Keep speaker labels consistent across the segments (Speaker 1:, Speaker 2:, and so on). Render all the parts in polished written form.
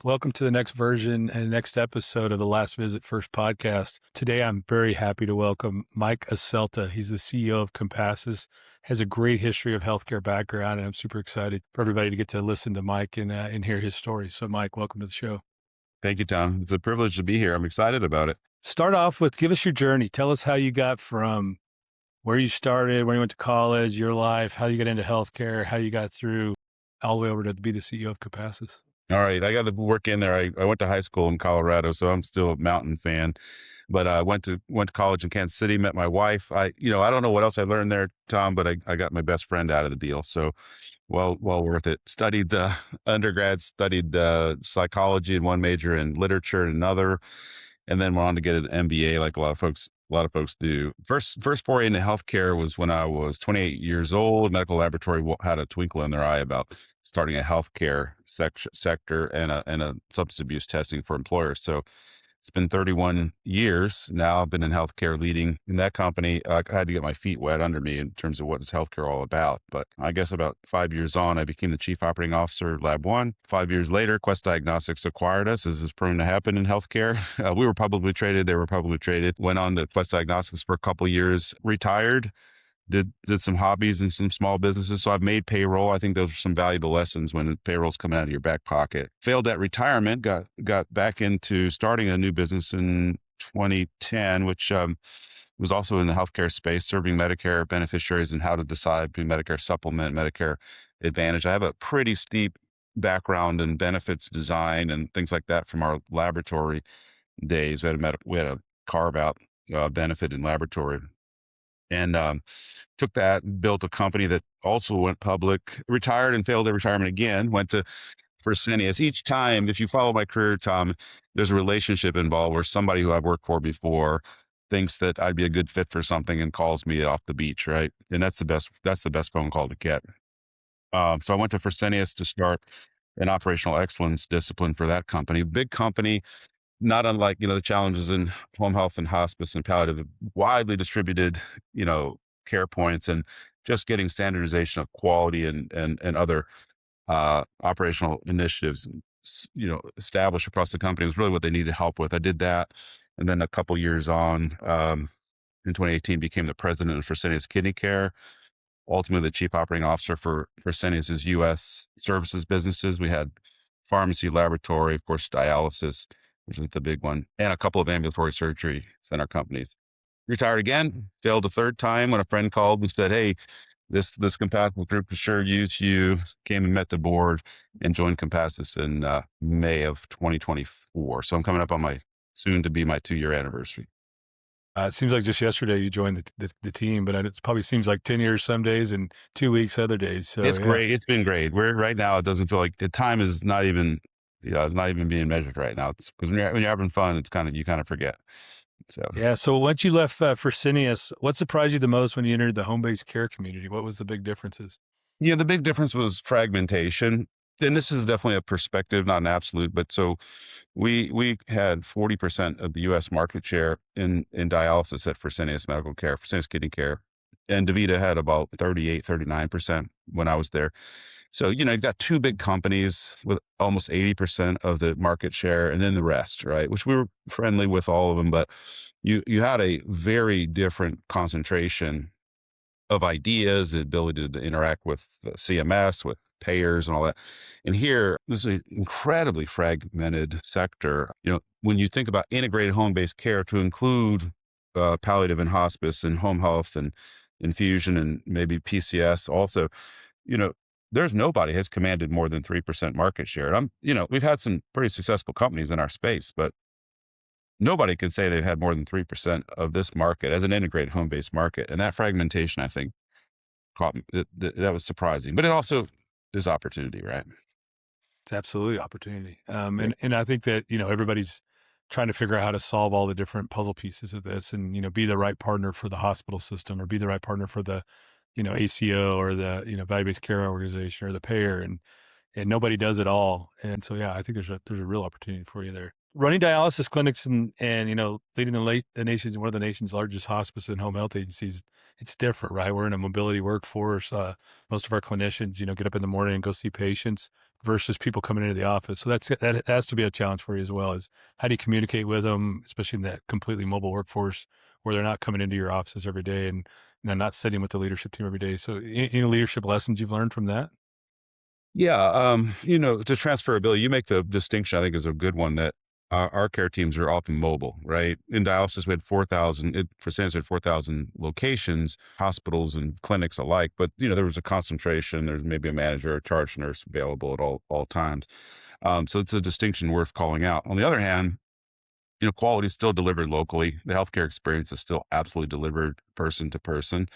Speaker 1: Welcome to the next version and next episode of the Last Visit First podcast. Today, I'm very happy to welcome Mike Asselta. He's the CEO of Compassus, has a great history of healthcare background, and I'm super excited for everybody to get to listen to Mike and hear his story. So, Mike, welcome to the show.
Speaker 2: Thank you, Tom. It's a privilege to be here. I'm excited about it.
Speaker 1: Start off with, give us your journey. Tell us how you got from where you started, when you went to college, your life, how you got into healthcare, how you got through all the way over to be the CEO of Compassus.
Speaker 2: All right. I got to work in there. I went to high school in Colorado, so I'm still a mountain fan, but I went to college in Kansas City, met my wife. I don't know what else I learned there, Tom, but I got my best friend out of the deal. So well worth it. Studied undergrad, studied psychology in one major and literature in another, and then went on to get an MBA like a lot of folks do. First foray into healthcare was when I was 28 years old. Medical laboratory had a twinkle in their eye about starting a healthcare sector and a substance abuse testing for employers. So it's been 31 years now. I've been in healthcare leading in that company. I had to get my feet wet under me in terms of what is healthcare all about. But I guess about 5 years on, I became the chief operating officer, Lab 1. 5 years later, Quest Diagnostics acquired us, as is prone to happen in healthcare. We were publicly traded. They were publicly traded. Went on to Quest Diagnostics for a couple of years, retired, did some hobbies and some small businesses. So I've made payroll. I think those are some valuable lessons when payroll's coming out of your back pocket. Failed at retirement, got back into starting a new business in 2010, which was also in the healthcare space, serving Medicare beneficiaries and how to decide between Medicare Supplement, Medicare Advantage. I have a pretty steep background in benefits design and things like that from our laboratory days. We had a carve out benefit in laboratory. And took that, built a company that also went public, retired and failed at retirement again, went to Fresenius. Each time, if you follow my career, Tom, there's a relationship involved where somebody who I've worked for before thinks that I'd be a good fit for something and calls me off the beach, right? And that's the best phone call to get. So I went to Fresenius to start an operational excellence discipline for that company. Big company, not unlike, the challenges in home health and hospice and palliative, widely distributed, care points, and just getting standardization of quality and other operational initiatives, established across the company was really what they needed help with. I did that. And then a couple years on, in 2018, became the president of Fresenius Kidney Care, ultimately the chief operating officer for Fresenius's U.S. services businesses. We had pharmacy, laboratory, of course, dialysis, which is the big one, and a couple of ambulatory surgery center companies. Retired again, failed a third time when a friend called and said, "Hey, this Compassus group could sure use you." Came and met the board and joined Compassus in May of 2024. So I'm coming up on my soon to be my 2-year anniversary.
Speaker 1: It seems like just yesterday you joined the team, but it probably seems like 10 years some days and 2 weeks other days. So
Speaker 2: it's great. It's been great. We're right now, it doesn't feel like the time is not even, it's not even being measured right now. It's because when you're having fun, it's you kind of forget. So,
Speaker 1: yeah. So once you left Fresenius, what surprised you the most when you entered the home-based care community? What was the big differences?
Speaker 2: Yeah, the big difference was fragmentation. And this is definitely a perspective, not an absolute, but so we had 40% of the US market share in dialysis at Fresenius Medical Care, Fresenius Kidney Care. And DaVita had about 38, 39% when I was there. So, you've got two big companies with almost 80% of the market share and then the rest, right? Which we were friendly with all of them, but you had a very different concentration of ideas, the ability to interact with CMS, with payers and all that. And here, this is an incredibly fragmented sector. When you think about integrated home-based care to include palliative and hospice and home health and infusion and maybe PCS also, there's nobody has commanded more than 3% market share. And we've had some pretty successful companies in our space, but nobody can say they've had more than 3% of this market as an integrated home-based market. And that fragmentation, I think, caught me. That was surprising, but it also is opportunity, right?
Speaker 1: It's absolutely opportunity. And I think that, everybody's trying to figure out how to solve all the different puzzle pieces of this and, be the right partner for the hospital system or be the right partner for the, ACO or the, value-based care organization or the payer. And nobody does it all. And so, yeah, I think there's a real opportunity for you there. running dialysis clinics and leading the nation's one of the nation's largest hospice and home health agencies, it's different, right? We're in a mobility workforce. Most of our clinicians, get up in the morning and go see patients versus people coming into the office. So that has to be a challenge for you as well. Is how do you communicate with them, especially in that completely mobile workforce where they're not coming into your offices every day and not sitting with the leadership team every day. So any leadership lessons you've learned from that?
Speaker 2: Yeah, to transferability, you make the distinction, I think is a good one that our care teams are often mobile, right? In dialysis, we had 4,000, Fresenius had 4,000 locations, hospitals and clinics alike, but there was a concentration. There's maybe a manager or charge nurse available at all times. So it's a distinction worth calling out. On the other hand, quality is still delivered locally. The healthcare experience is still absolutely delivered person to person.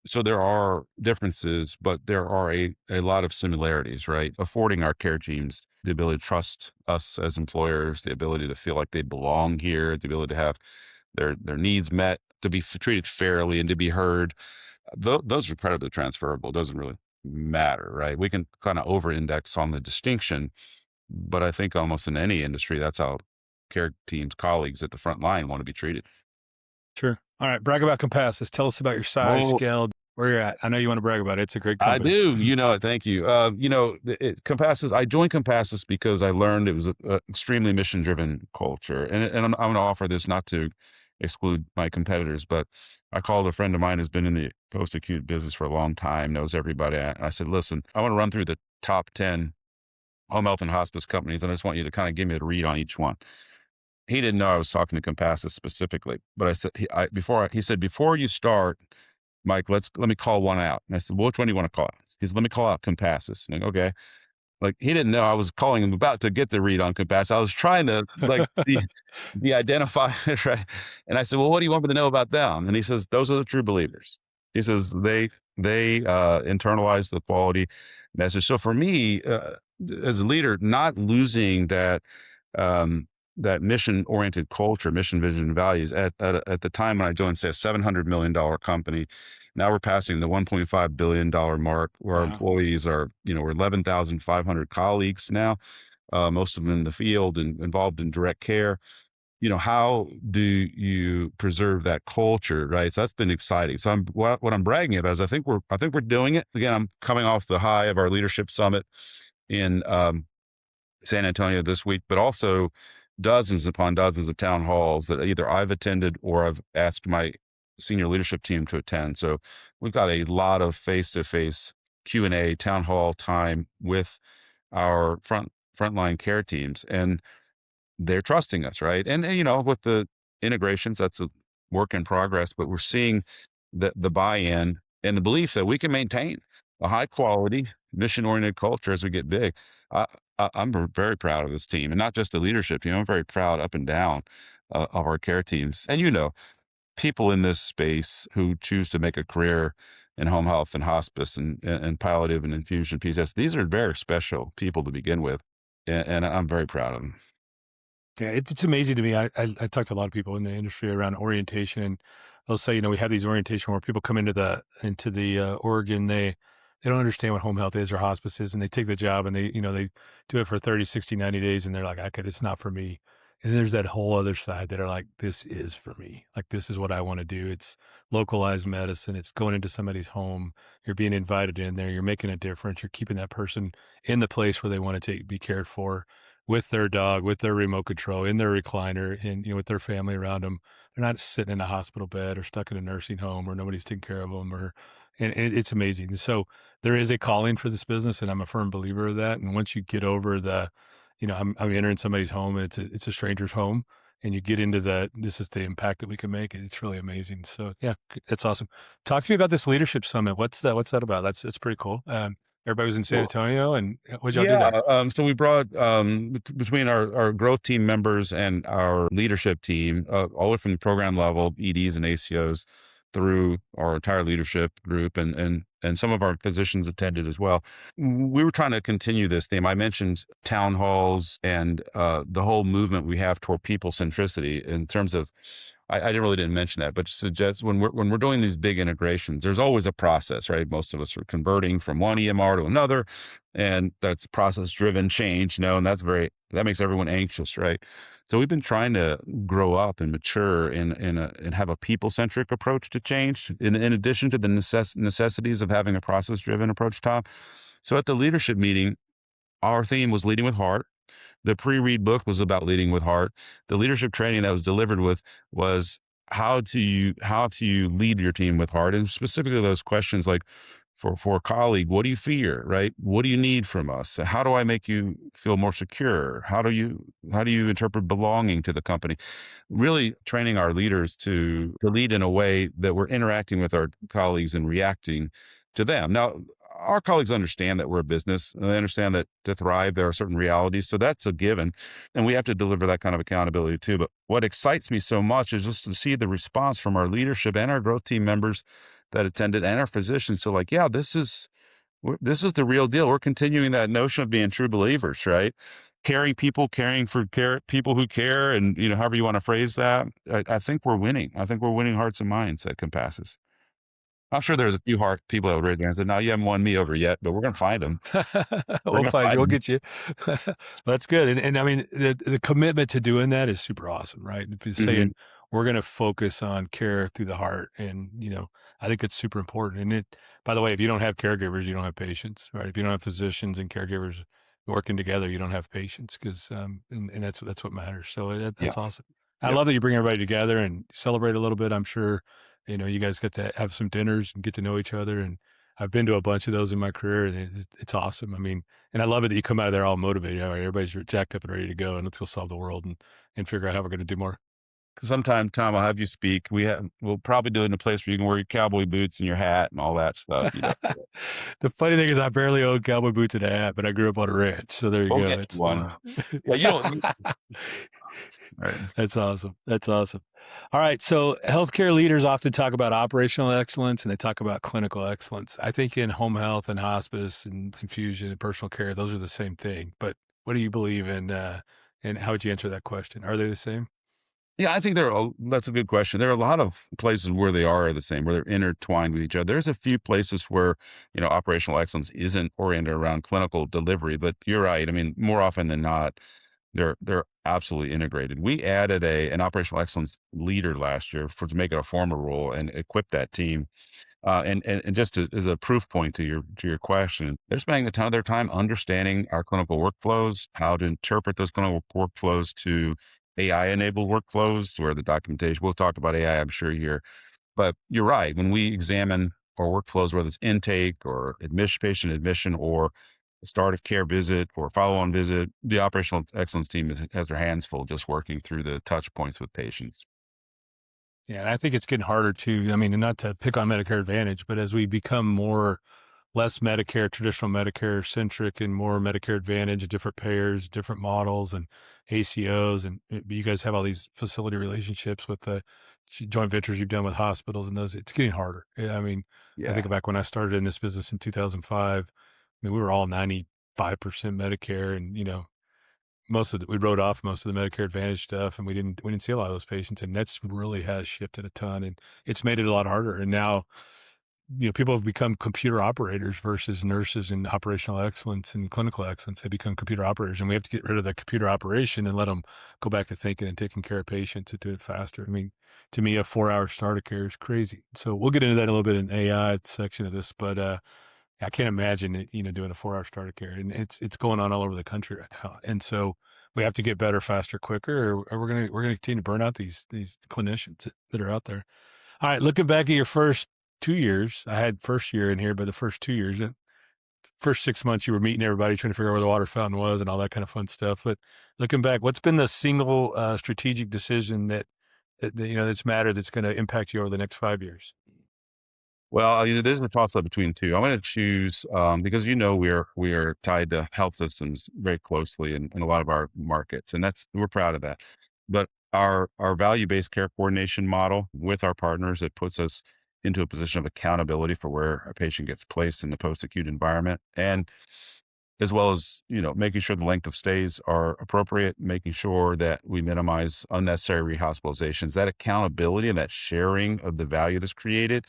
Speaker 2: So there are differences, but there are a lot of similarities, right? Affording our care teams the ability to trust us as employers, the ability to feel like they belong here, the ability to have their needs met, to be treated fairly and to be heard. Those are incredibly transferable. It doesn't really matter, right? We can kind of over index on the distinction, but I think almost in any industry, that's how care teams, colleagues at the front line want to be treated.
Speaker 1: Sure. All right. Brag about Compassus. Tell us about your size,
Speaker 2: Oh,
Speaker 1: scale, where you're at. I know you want to brag about it. It's a great
Speaker 2: I
Speaker 1: company.
Speaker 2: do. Thank you. Compassus, I joined Compassus because I learned it was a extremely mission driven culture. And I'm going to offer this not to exclude my competitors, but I called a friend of mine who's been in the post-acute business for a long time, knows everybody. And I said, listen, I want to run through the top 10 home health and hospice companies. And I just want you to kind of give me a read on each one. He didn't know I was talking to Compassus specifically, but I said, he said, before you start, Mike, let me call one out. And I said, well, which one do you want to call out? He said, let me call out Compassus. And I go, okay. Like he didn't know I was calling him about to get the read on Compassus. I was trying to the identifier, right? And I said, well, what do you want me to know about them? And he says, those are the true believers. He says they internalize the quality message. So for me, as a leader, not losing um, that mission oriented culture, mission, vision, values at the time when I joined, say, a $700 million company. Now we're passing the $1.5 billion mark where our
Speaker 1: Wow.
Speaker 2: employees are, we're 11,500 colleagues now, most of them in the field and involved in direct care. How do you preserve that culture, right? So that's been exciting. So what I'm bragging about is I think we're doing it. Again, I'm coming off the high of our leadership summit in San Antonio this week, but also dozens upon dozens of town halls that either I've attended or I've asked my senior leadership team to attend. So we've got a lot of face-to-face Q&A town hall time with our frontline care teams, and they're trusting us, right? And with the integrations, that's a work in progress, but we're seeing the buy-in and the belief that we can maintain a high quality, mission oriented culture as we get big. I, I'm very proud of this team, and not just the leadership team. I'm very proud up and down of our care teams. And people in this space who choose to make a career in home health and hospice and palliative and infusion PCS, these are very special people to begin with, and I'm very proud of them.
Speaker 1: Yeah, it's amazing to me. I talk to a lot of people in the industry around orientation, and they'll say, we have these orientation where people come into the org and they don't understand what home health is or hospice is, and they take the job and they do it for 30, 60, 90 days, and they're like, okay, it's not for me. And there's that whole other side that are like, this is for me. Like, this is what I want to do. It's localized medicine. It's going into somebody's home. You're being invited in there. You're making a difference. You're keeping that person in the place where they want to be cared for, with their dog, with their remote control, in their recliner, and with their family around them. They're not sitting in a hospital bed or stuck in a nursing home or nobody's taking care of them. And it's amazing. So there is a calling for this business, and I'm a firm believer of that. And once you get over I'm entering somebody's home, and it's a stranger's home, and you get into that. This is the impact that we can make. It's really amazing. So yeah, that's awesome. Talk to me about this leadership summit. What's that about? That's pretty cool. Everybody was in San Antonio, and what'd y'all do
Speaker 2: Yeah,
Speaker 1: there?
Speaker 2: so we brought between our growth team members and our leadership team, all the way from the program level, EDs and ACOs, through our entire leadership group, and some of our physicians attended as well. We were trying to continue this theme. I mentioned town halls and the whole movement we have toward people centricity in terms of I really didn't mention that, but suggest when we're doing these big integrations, there's always a process, right? Most of us are converting from one EMR to another, and that's process driven change, and that makes everyone anxious, right? So we've been trying to grow up and mature and have a people centric approach to change, in addition to the necessities of having a process driven approach, Tom. So at the leadership meeting, our theme was leading with heart. The pre-read book was about leading with heart. The leadership training that was delivered with was how to you lead your team with heart, and specifically those questions like for a colleague, what do you fear, right? What do you need from us? How do I make you feel more secure? How do you interpret belonging to the company? Really training our leaders to lead in a way that we're interacting with our colleagues and reacting to them. Now, our colleagues understand that we're a business, and they understand that to thrive, there are certain realities. So that's a given. And we have to deliver that kind of accountability too. But what excites me so much is just to see the response from our leadership and our growth team members that attended and our physicians. So like, yeah, this is the real deal. We're continuing that notion of being true believers, right? Caring people, caring for people who care, and however you want to phrase that. I think we're winning. I think we're winning hearts and minds at Compassus. I'm sure there's a few heart people that would raise their hands and say, "No, you haven't won me over yet, but we're going to find them. We're
Speaker 1: We'll
Speaker 2: going to
Speaker 1: find you.
Speaker 2: find
Speaker 1: We'll
Speaker 2: them."
Speaker 1: get you. That's good. And I mean, the commitment to doing that is super awesome, right?
Speaker 2: Hmm.
Speaker 1: Saying we're going to focus on care through the heart. And, I think it's super important. And by the way, if you don't have caregivers, you don't have patients, right? If you don't have physicians and caregivers working together, you don't have patients because, and that's what matters. So
Speaker 2: Yeah.
Speaker 1: that's awesome. I
Speaker 2: Yep.
Speaker 1: love that you bring everybody together and celebrate a little bit. I'm sure, you guys get to have some dinners and get to know each other. And I've been to a bunch of those in my career, and it's awesome. I mean, and I love it that you come out of there all motivated. All right, everybody's jacked up and ready to go, and let's go solve the world and figure out how we're going to do more.
Speaker 2: Sometime, Tom, I'll have you speak. We'll probably do it in a place where you can wear your cowboy boots and your hat and all that stuff.
Speaker 1: The funny thing is, I barely own cowboy boots and a hat, but I grew up on a ranch, so there you
Speaker 2: We'll
Speaker 1: go.
Speaker 2: get you
Speaker 1: It's
Speaker 2: one. Yeah, you don't. Right.
Speaker 1: That's awesome. That's awesome. All right. So healthcare leaders often talk about operational excellence and they talk about clinical excellence. I think in home health and hospice and infusion and personal care, those are the same thing. But what do you believe in? And how would you answer that question? Are they the same?
Speaker 2: Yeah, I think that's a good question. There are a lot of places where they are the same, where they're intertwined with each other. There's a few places where, operational excellence isn't oriented around clinical delivery, but you're right. I mean, more often than not, they're absolutely integrated. We added an operational excellence leader last year to make it a formal role and equip that team. And just as a proof point to your question, they're spending a ton of their time understanding our clinical workflows, how to interpret those clinical workflows to AI-enabled workflows, where the documentation. We'll talk about AI, I'm sure here, but you're right. When we examine our workflows, whether it's intake or patient admission, or the start of care visit or follow-on visit, the operational excellence team has their hands full just working through the touch points with patients.
Speaker 1: Yeah. And I think it's getting harder to, I mean, and not to pick on Medicare Advantage, but as we become less Medicare, traditional Medicare centric and more Medicare Advantage, different payers, different models and ACOs. And you guys have all these facility relationships with the joint ventures you've done with hospitals and those, it's getting harder. I mean, I
Speaker 2: Yeah.
Speaker 1: think back when I started in this business in 2005, I mean, we were all 95% Medicare and, we wrote off most of the Medicare Advantage stuff and we didn't see a lot of those patients. And that's really has shifted a ton and it's made it a lot harder. And now, people have become computer operators versus nurses in operational excellence and clinical excellence. They become computer operators, and we have to get rid of the computer operation and let them go back to thinking and taking care of patients and do it faster. I mean, to me, a 4-hour start of care is crazy. So we'll get into that a little bit in AI section of this, but I can't imagine it, doing a 4-hour start of care, and it's going on all over the country right now. And so we have to get better, faster, quicker, or we're gonna continue to burn out these clinicians that are out there. All right, looking back at your first 2 years, I had first year in here, but the first 2 years, first 6 months, you were meeting everybody, trying to figure out where the water fountain was and all that kind of fun stuff. But looking back, what's been the single strategic decision that's mattered that's going to impact you over the next 5 years?
Speaker 2: Well, there's a toss up between two. I'm going to choose because we are tied to health systems very closely in a lot of our markets, and we're proud of that. But our value based care coordination model with our partners, it puts us into a position of accountability for where a patient gets placed in the post acute environment, and as well as, making sure the length of stays are appropriate, making sure that we minimize unnecessary rehospitalizations. That accountability and that sharing of the value that's created,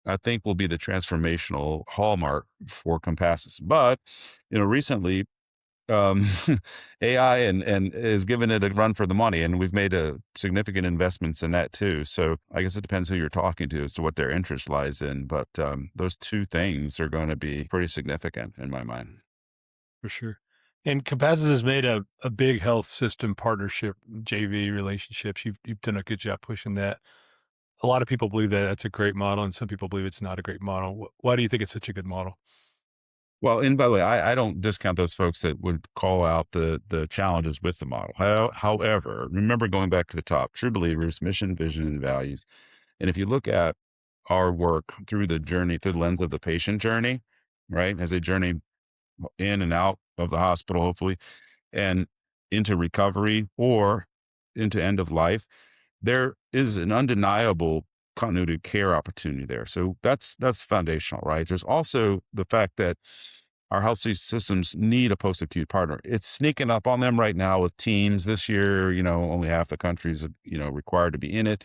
Speaker 2: I think will be the transformational hallmark for Compassus. But, recently, um, AI and is giving it a run for the money, and we've made a significant investments in that too. So I guess it depends who you're talking to as to what their interest lies in. But those two things are going to be pretty significant in my mind.
Speaker 1: For sure. And Compassus has made a big health system partnership, JV relationships. You've done a good job pushing that. A lot of people believe that that's a great model, and some people believe it's not a great model. Why do you think it's such a good model?
Speaker 2: Well, and by the way, I don't discount those folks that would call out the challenges with the model. However, remember going back to the top, true believers, mission, vision, and values. And if you look at our work through the journey, through the lens of the patient journey, right, as they journey in and out of the hospital, hopefully, and into recovery or into end of life, there is an undeniable continuity of care opportunity there. So that's foundational, right? There's also the fact that our health systems need a post-acute partner. It's sneaking up on them right now with teams. This year, only half the countries, required to be in it,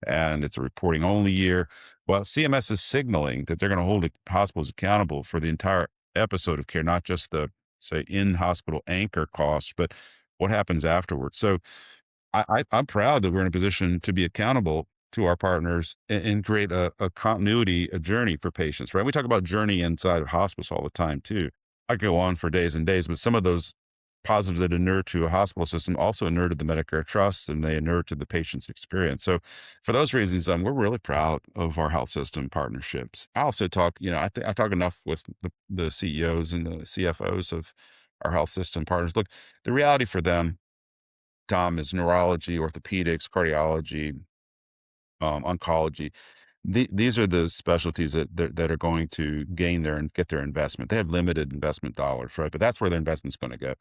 Speaker 2: and it's a reporting only year. Well, CMS is signaling that they're going to hold hospitals accountable for the entire episode of care, not just the, say, in-hospital anchor costs, but what happens afterwards. So I'm proud that we're in a position to be accountable to our partners and create a continuity, a journey for patients, right? We talk about journey inside of hospice all the time too. I could go on for days and days, but some of those positives that inure to a hospital system also inure to the Medicare trust and they inure to the patient's experience. So for those reasons, we're really proud of our health system partnerships. I also talk, I talk enough with the CEOs and the CFOs of our health system partners. Look, the reality for them, Tom, is neurology, orthopedics, cardiology, oncology. These are the specialties that are going to gain their and get their investment. They have limited investment dollars, right? But that's where their investment's going to go.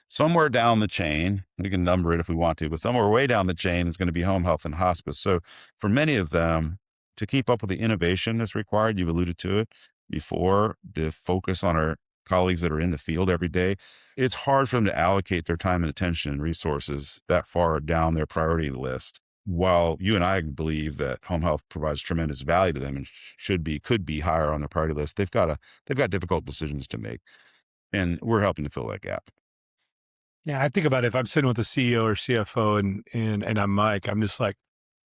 Speaker 2: Somewhere down the chain, we can number it if we want to, but somewhere way down the chain is going to be home health and hospice. So for many of them, to keep up with the innovation that's required, you've alluded to it before, the focus on our colleagues that are in the field every day, it's hard for them to allocate their time and attention and resources that far down their priority list. While you and I believe that home health provides tremendous value to them and could be higher on their priority list, they've got difficult decisions to make, and we're helping to fill that gap.
Speaker 1: Yeah, I think about it, if I'm sitting with a CEO or CFO and I'm Mike, I'm just like,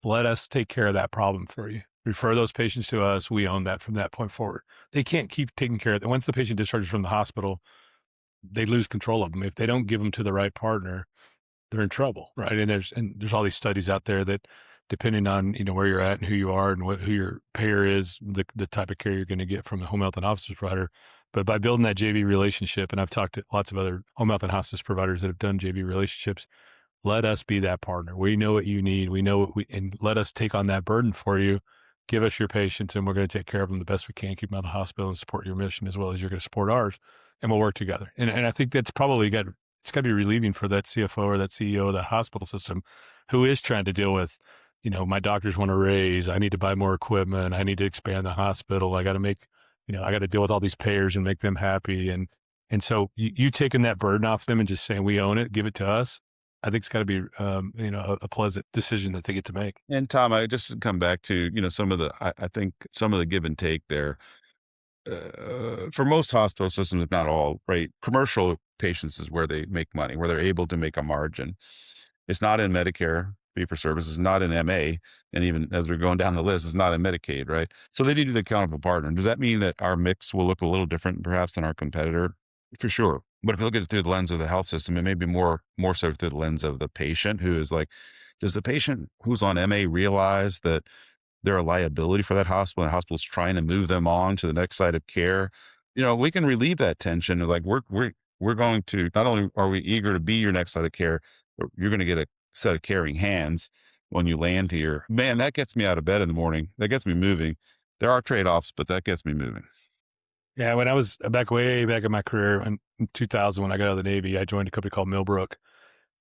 Speaker 1: let us take care of that problem for you. Refer those patients to us. We own that from that point forward. They can't keep taking care of it. Once the patient discharges from the hospital, they lose control of them. If they don't give them to the right partner, they're in trouble, right? And there's all these studies out there that, depending on where you're at and who you are and who your payer is, the type of care you're going to get from the home health and hospice provider. But by building that JV relationship, and I've talked to lots of other home health and hospice providers that have done JV relationships, let us be that partner. We know what you need. We know and let us take on that burden for you. Give us your patients, and we're going to take care of them the best we can, keep them out of the hospital and support your mission as well as you're going to support ours, and we'll work together. And I think that's probably it's got to be relieving for that CFO or that CEO of that hospital system who is trying to deal with, my doctors want to raise, I need to buy more equipment, I need to expand the hospital, I got to make, I got to deal with all these payers and make them happy. And so you taking that burden off them and just saying, we own it, give it to us. I think it's got to be, a pleasant decision that they get to make.
Speaker 2: And Tom, I just come back to some of the I think some of the give and take there. For most hospital systems, if not all, right, commercial patients is where they make money, where they're able to make a margin. It's not in Medicare fee for service. It's not in MA, and even as we're going down the list, it's not in Medicaid, right? So they need the accountable partner. Does that mean that our mix will look a little different, perhaps, than our competitor? For sure. But if you look at it through the lens of the health system, it may be more so through the lens of the patient, who is like, does the patient who's on MA realize that they're a liability for that hospital and the hospital's trying to move them on to the next site of care? We can relieve that tension. Like we're going to, not only are we eager to be your next site of care, but you're going to get a set of caring hands when you land here. Man, that gets me out of bed in the morning. That gets me moving. There are trade-offs, but that gets me moving.
Speaker 1: Yeah, when I was way back in my career in 2000, when I got out of the Navy, I joined a company called Millbrook,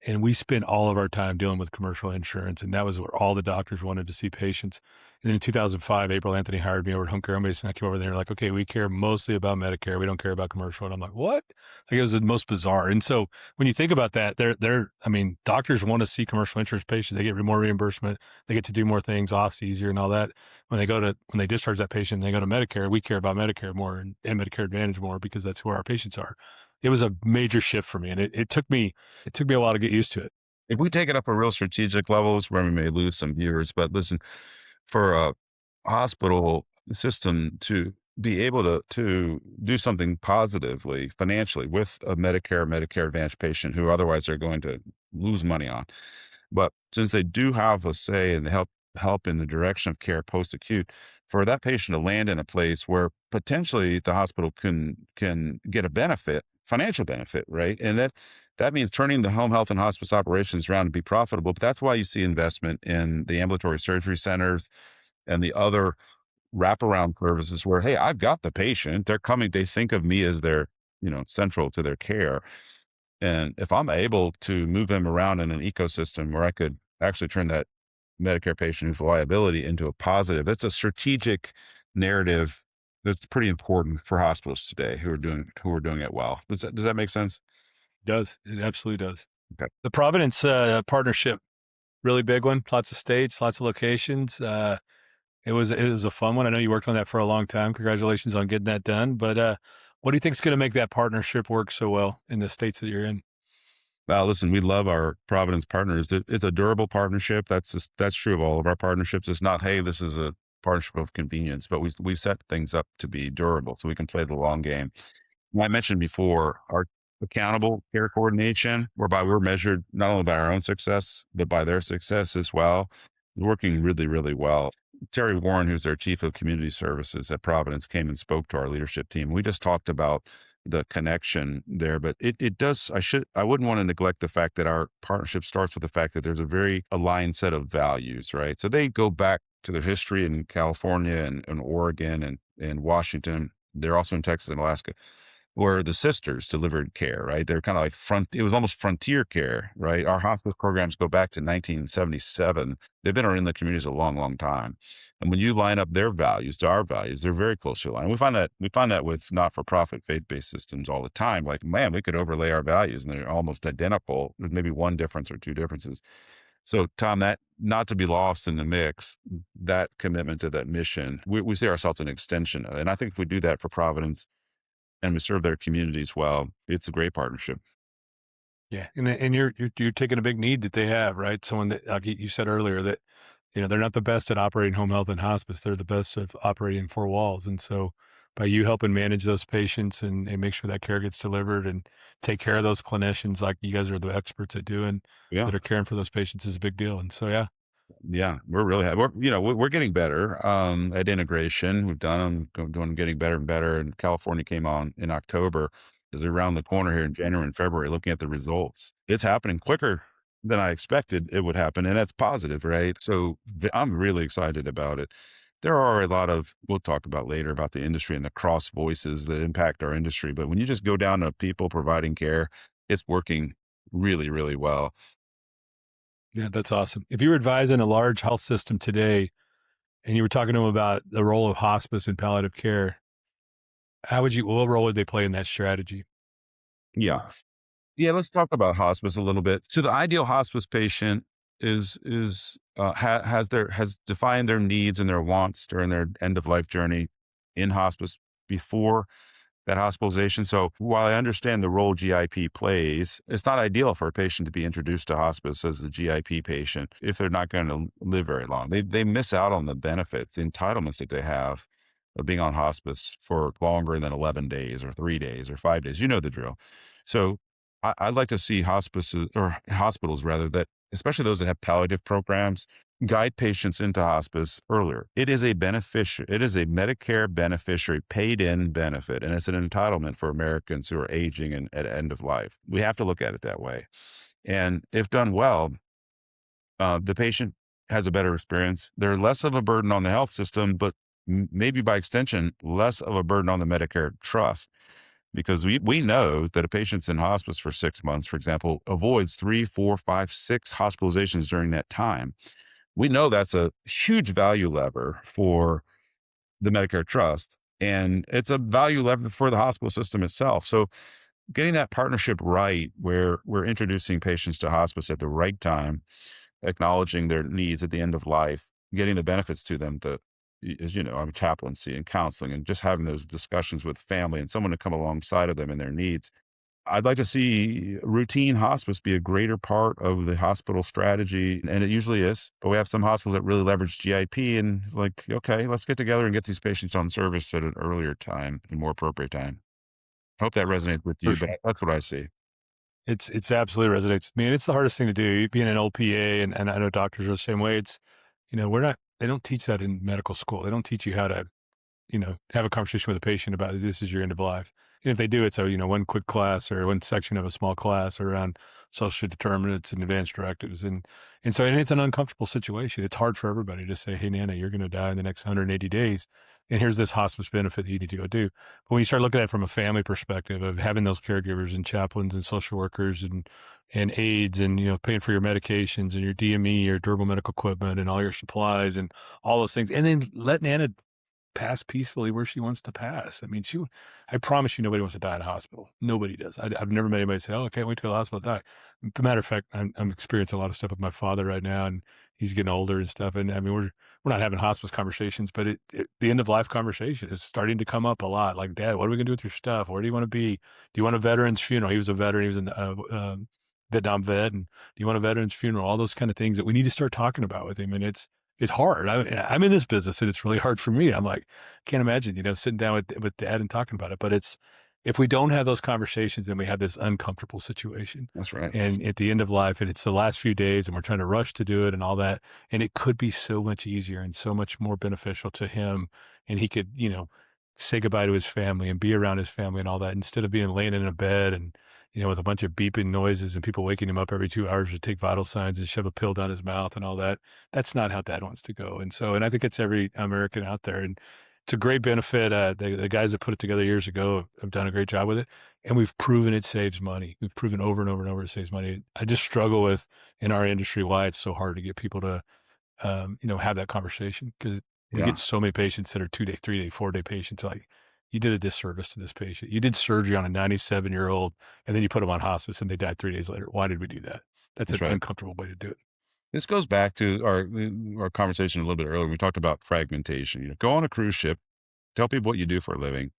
Speaker 1: and we spent all of our time dealing with commercial insurance, and that was where all the doctors wanted to see patients. And then in 2005, April Anthony hired me over at Home Care Home Base, and I came over there. They're like, okay, we care mostly about Medicare. We don't care about commercial. And I'm like, what? Like, it was the most bizarre. And so when you think about that, I mean, doctors want to see commercial insurance patients. They get more reimbursement. They get to do more things, offs easier and all that. When they discharge that patient, and they go to Medicare. We care about Medicare more and Medicare Advantage more because that's where our patients are. It was a major shift for me, and it took me a while to get used to it.
Speaker 2: If we take it up a real strategic levels where we may lose some viewers, but listen, for a hospital system to be able to do something positively financially with a Medicare Advantage patient who otherwise they're going to lose money on. But since they do have a say and help in the direction of care post-acute, for that patient to land in a place where potentially the hospital can get a benefit, financial benefit, right? And that means turning the home health and hospice operations around to be profitable. But that's why you see investment in the ambulatory surgery centers and the other wraparound services where, hey, I've got the patient. They're coming, they think of me as their, central to their care. And if I'm able to move them around in an ecosystem where I could actually turn that Medicare patient who's a liability into a positive, it's a strategic narrative that's pretty important for hospitals today who are doing it well. Does that make sense?
Speaker 1: It does. It absolutely does.
Speaker 2: Okay.
Speaker 1: The Providence partnership, really big one. Lots of states, lots of locations. It was a fun one. I know you worked on that for a long time. Congratulations on getting that done. But what do you think is going to make that partnership work so well in the states that you're in?
Speaker 2: Well, listen, we love our Providence partners. It's a durable partnership. That's true of all of our partnerships. It's not, hey, this is a partnership of convenience, but we set things up to be durable so we can play the long game. I mentioned before our accountable care coordination, whereby we're measured not only by our own success, but by their success as well, is working really, really well. Terry Warren, who's our chief of community services at Providence, came and spoke to our leadership team. We just talked about the connection there, but it does, I wouldn't want to neglect the fact that our partnership starts with the fact that there's a very aligned set of values, right? So they go back to their history in California and Oregon and Washington. They're also in Texas and Alaska where the sisters delivered care, right? They're kind of like it was almost frontier care, right? Our hospice programs go back to 1977. They've been in the communities a long, long time. And when you line up their values to our values, they're very closely aligned. We find that with not-for-profit faith-based systems all the time. Like, man, we could overlay our values and they're almost identical. There's maybe one difference or two differences. So, Tom, that not to be lost in the mix, that commitment to that mission, we see ourselves an extension. And I think if we do that for Providence, and we serve their communities well, it's a great partnership.
Speaker 1: Yeah, and you're taking a big need that they have, right? Someone that, like you said earlier, that they're not the best at operating home health and hospice. They're the best at operating four walls, and so by you helping manage those patients and make sure that care gets delivered and take care of those clinicians, like you guys are the experts at doing,
Speaker 2: Yeah.
Speaker 1: that are caring for those patients, is a big deal. And so, yeah,
Speaker 2: Yeah. We're really happy. We're getting better, at integration. We've done them, getting better and better. And California came on in October is around the corner here in January and February, looking at the results. It's happening quicker than I expected it would happen. And that's positive, right? So I'm really excited about it. There are a lot of, we'll talk about later about the industry and the cross voices that impact our industry. But when you just go down to people providing care, it's working really, really well.
Speaker 1: yeah, that's awesome. If you were advising a large health system today and you were talking to them about the role of hospice and palliative care, what role would they play in that strategy?
Speaker 2: Yeah. Yeah, let's talk about hospice a little bit. So the ideal hospice patient has defined their needs and their wants during their end of life journey in hospice before that hospitalization. So while I understand the role GIP plays, it's not ideal for a patient to be introduced to hospice as a GIP patient if they're not going to live very long. They miss out on the benefits, the entitlements that they have of being on hospice for longer than 11 days or 3 days or 5 days. You know the drill. So I'd like to see hospices or hospitals rather that, especially those that have palliative programs, guide patients into hospice earlier. It is a Medicare beneficiary paid in benefit, and it's an entitlement for Americans who are aging and at end of life. We have to look at it that way. And if done well, the patient has a better experience. They're less of a burden on the health system, but maybe by extension, less of a burden on the Medicare trust. Because we know that a patient's in hospice for 6 months, for example, avoids 3, 4, 5, 6 hospitalizations during that time. We know that's a huge value lever for the Medicare trust. And it's a value lever for the hospital system itself. So getting that partnership right, where we're introducing patients to hospice at the right time, acknowledging their needs at the end of life, getting the benefits to them, as you know, chaplaincy and counseling, and just having those discussions with family and someone to come alongside of them in their needs. I'd like to see routine hospice be a greater part of the hospital strategy, and it usually is. But we have some hospitals that really leverage GIP, and it's like, okay, let's get together and get these patients on service at an earlier time and more appropriate time. Hope that resonates with
Speaker 1: For
Speaker 2: you,
Speaker 1: sure.
Speaker 2: but that's what I see.
Speaker 1: It's absolutely resonates with me, and it's the hardest thing to do. Being an LPA, and I know doctors are the same way. It's, we're not. They don't teach that in medical school. They don't teach you how to, have a conversation with a patient about this is your end of life. And if they do, it's a, one quick class or one section of a small class around social determinants and advanced directives. And it's an uncomfortable situation. It's hard for everybody to say, hey, Nana, you're going to die in the next 180 days. And here's this hospice benefit that you need to go do. But when you start looking at it from a family perspective of having those caregivers and chaplains and social workers and aides and, paying for your medications and your DME, your durable medical equipment and all your supplies and all those things. And then let Nana pass peacefully where she wants to pass. I mean, I promise you, nobody wants to die in a hospital. Nobody does. I've never met anybody say, oh, I can't wait till the hospital to die. As a matter of fact, I'm experiencing a lot of stuff with my father right now, and he's getting older and stuff. And I mean, we're not having hospice conversations, but the end of life conversation is starting to come up a lot. Like, Dad, what are we going to do with your stuff? Where do you want to be? Do you want a veteran's funeral? He was a veteran. He was a Vietnam vet. And do you want a veteran's funeral? All those kind of things that we need to start talking about with him. And it's hard. I'm in this business and it's really hard for me. I'm like, can't imagine, sitting down with dad and talking about it. But if we don't have those conversations, then we have this uncomfortable situation.
Speaker 2: That's right.
Speaker 1: And at the end of life, and it's the last few days and we're trying to rush to do it and all that. And it could be so much easier and so much more beneficial to him. And he could, say goodbye to his family and be around his family and all that instead of being laying in a bed and, with a bunch of beeping noises and people waking him up every 2 hours to take vital signs and shove a pill down his mouth and all that. That's not how dad wants to go. And I think it's every American out there. And it's a great benefit. The guys that put it together years ago have done a great job with it. And we've proven it saves money. We've proven over and over and over it saves money. I just struggle with in our industry why it's so hard to get people to, have that conversation because we
Speaker 2: Yeah,
Speaker 1: get so many patients that are 2-day, 3-day, 4-day patients. Like, you did a disservice to this patient. You did surgery on a 97-year-old and then you put them on hospice and they died 3 days later. Why did we do that? That's
Speaker 2: that's
Speaker 1: an
Speaker 2: right.
Speaker 1: uncomfortable way to do it.
Speaker 2: This goes back to our conversation a little bit earlier. We talked about fragmentation. Go on a cruise ship, tell people what you do for a living.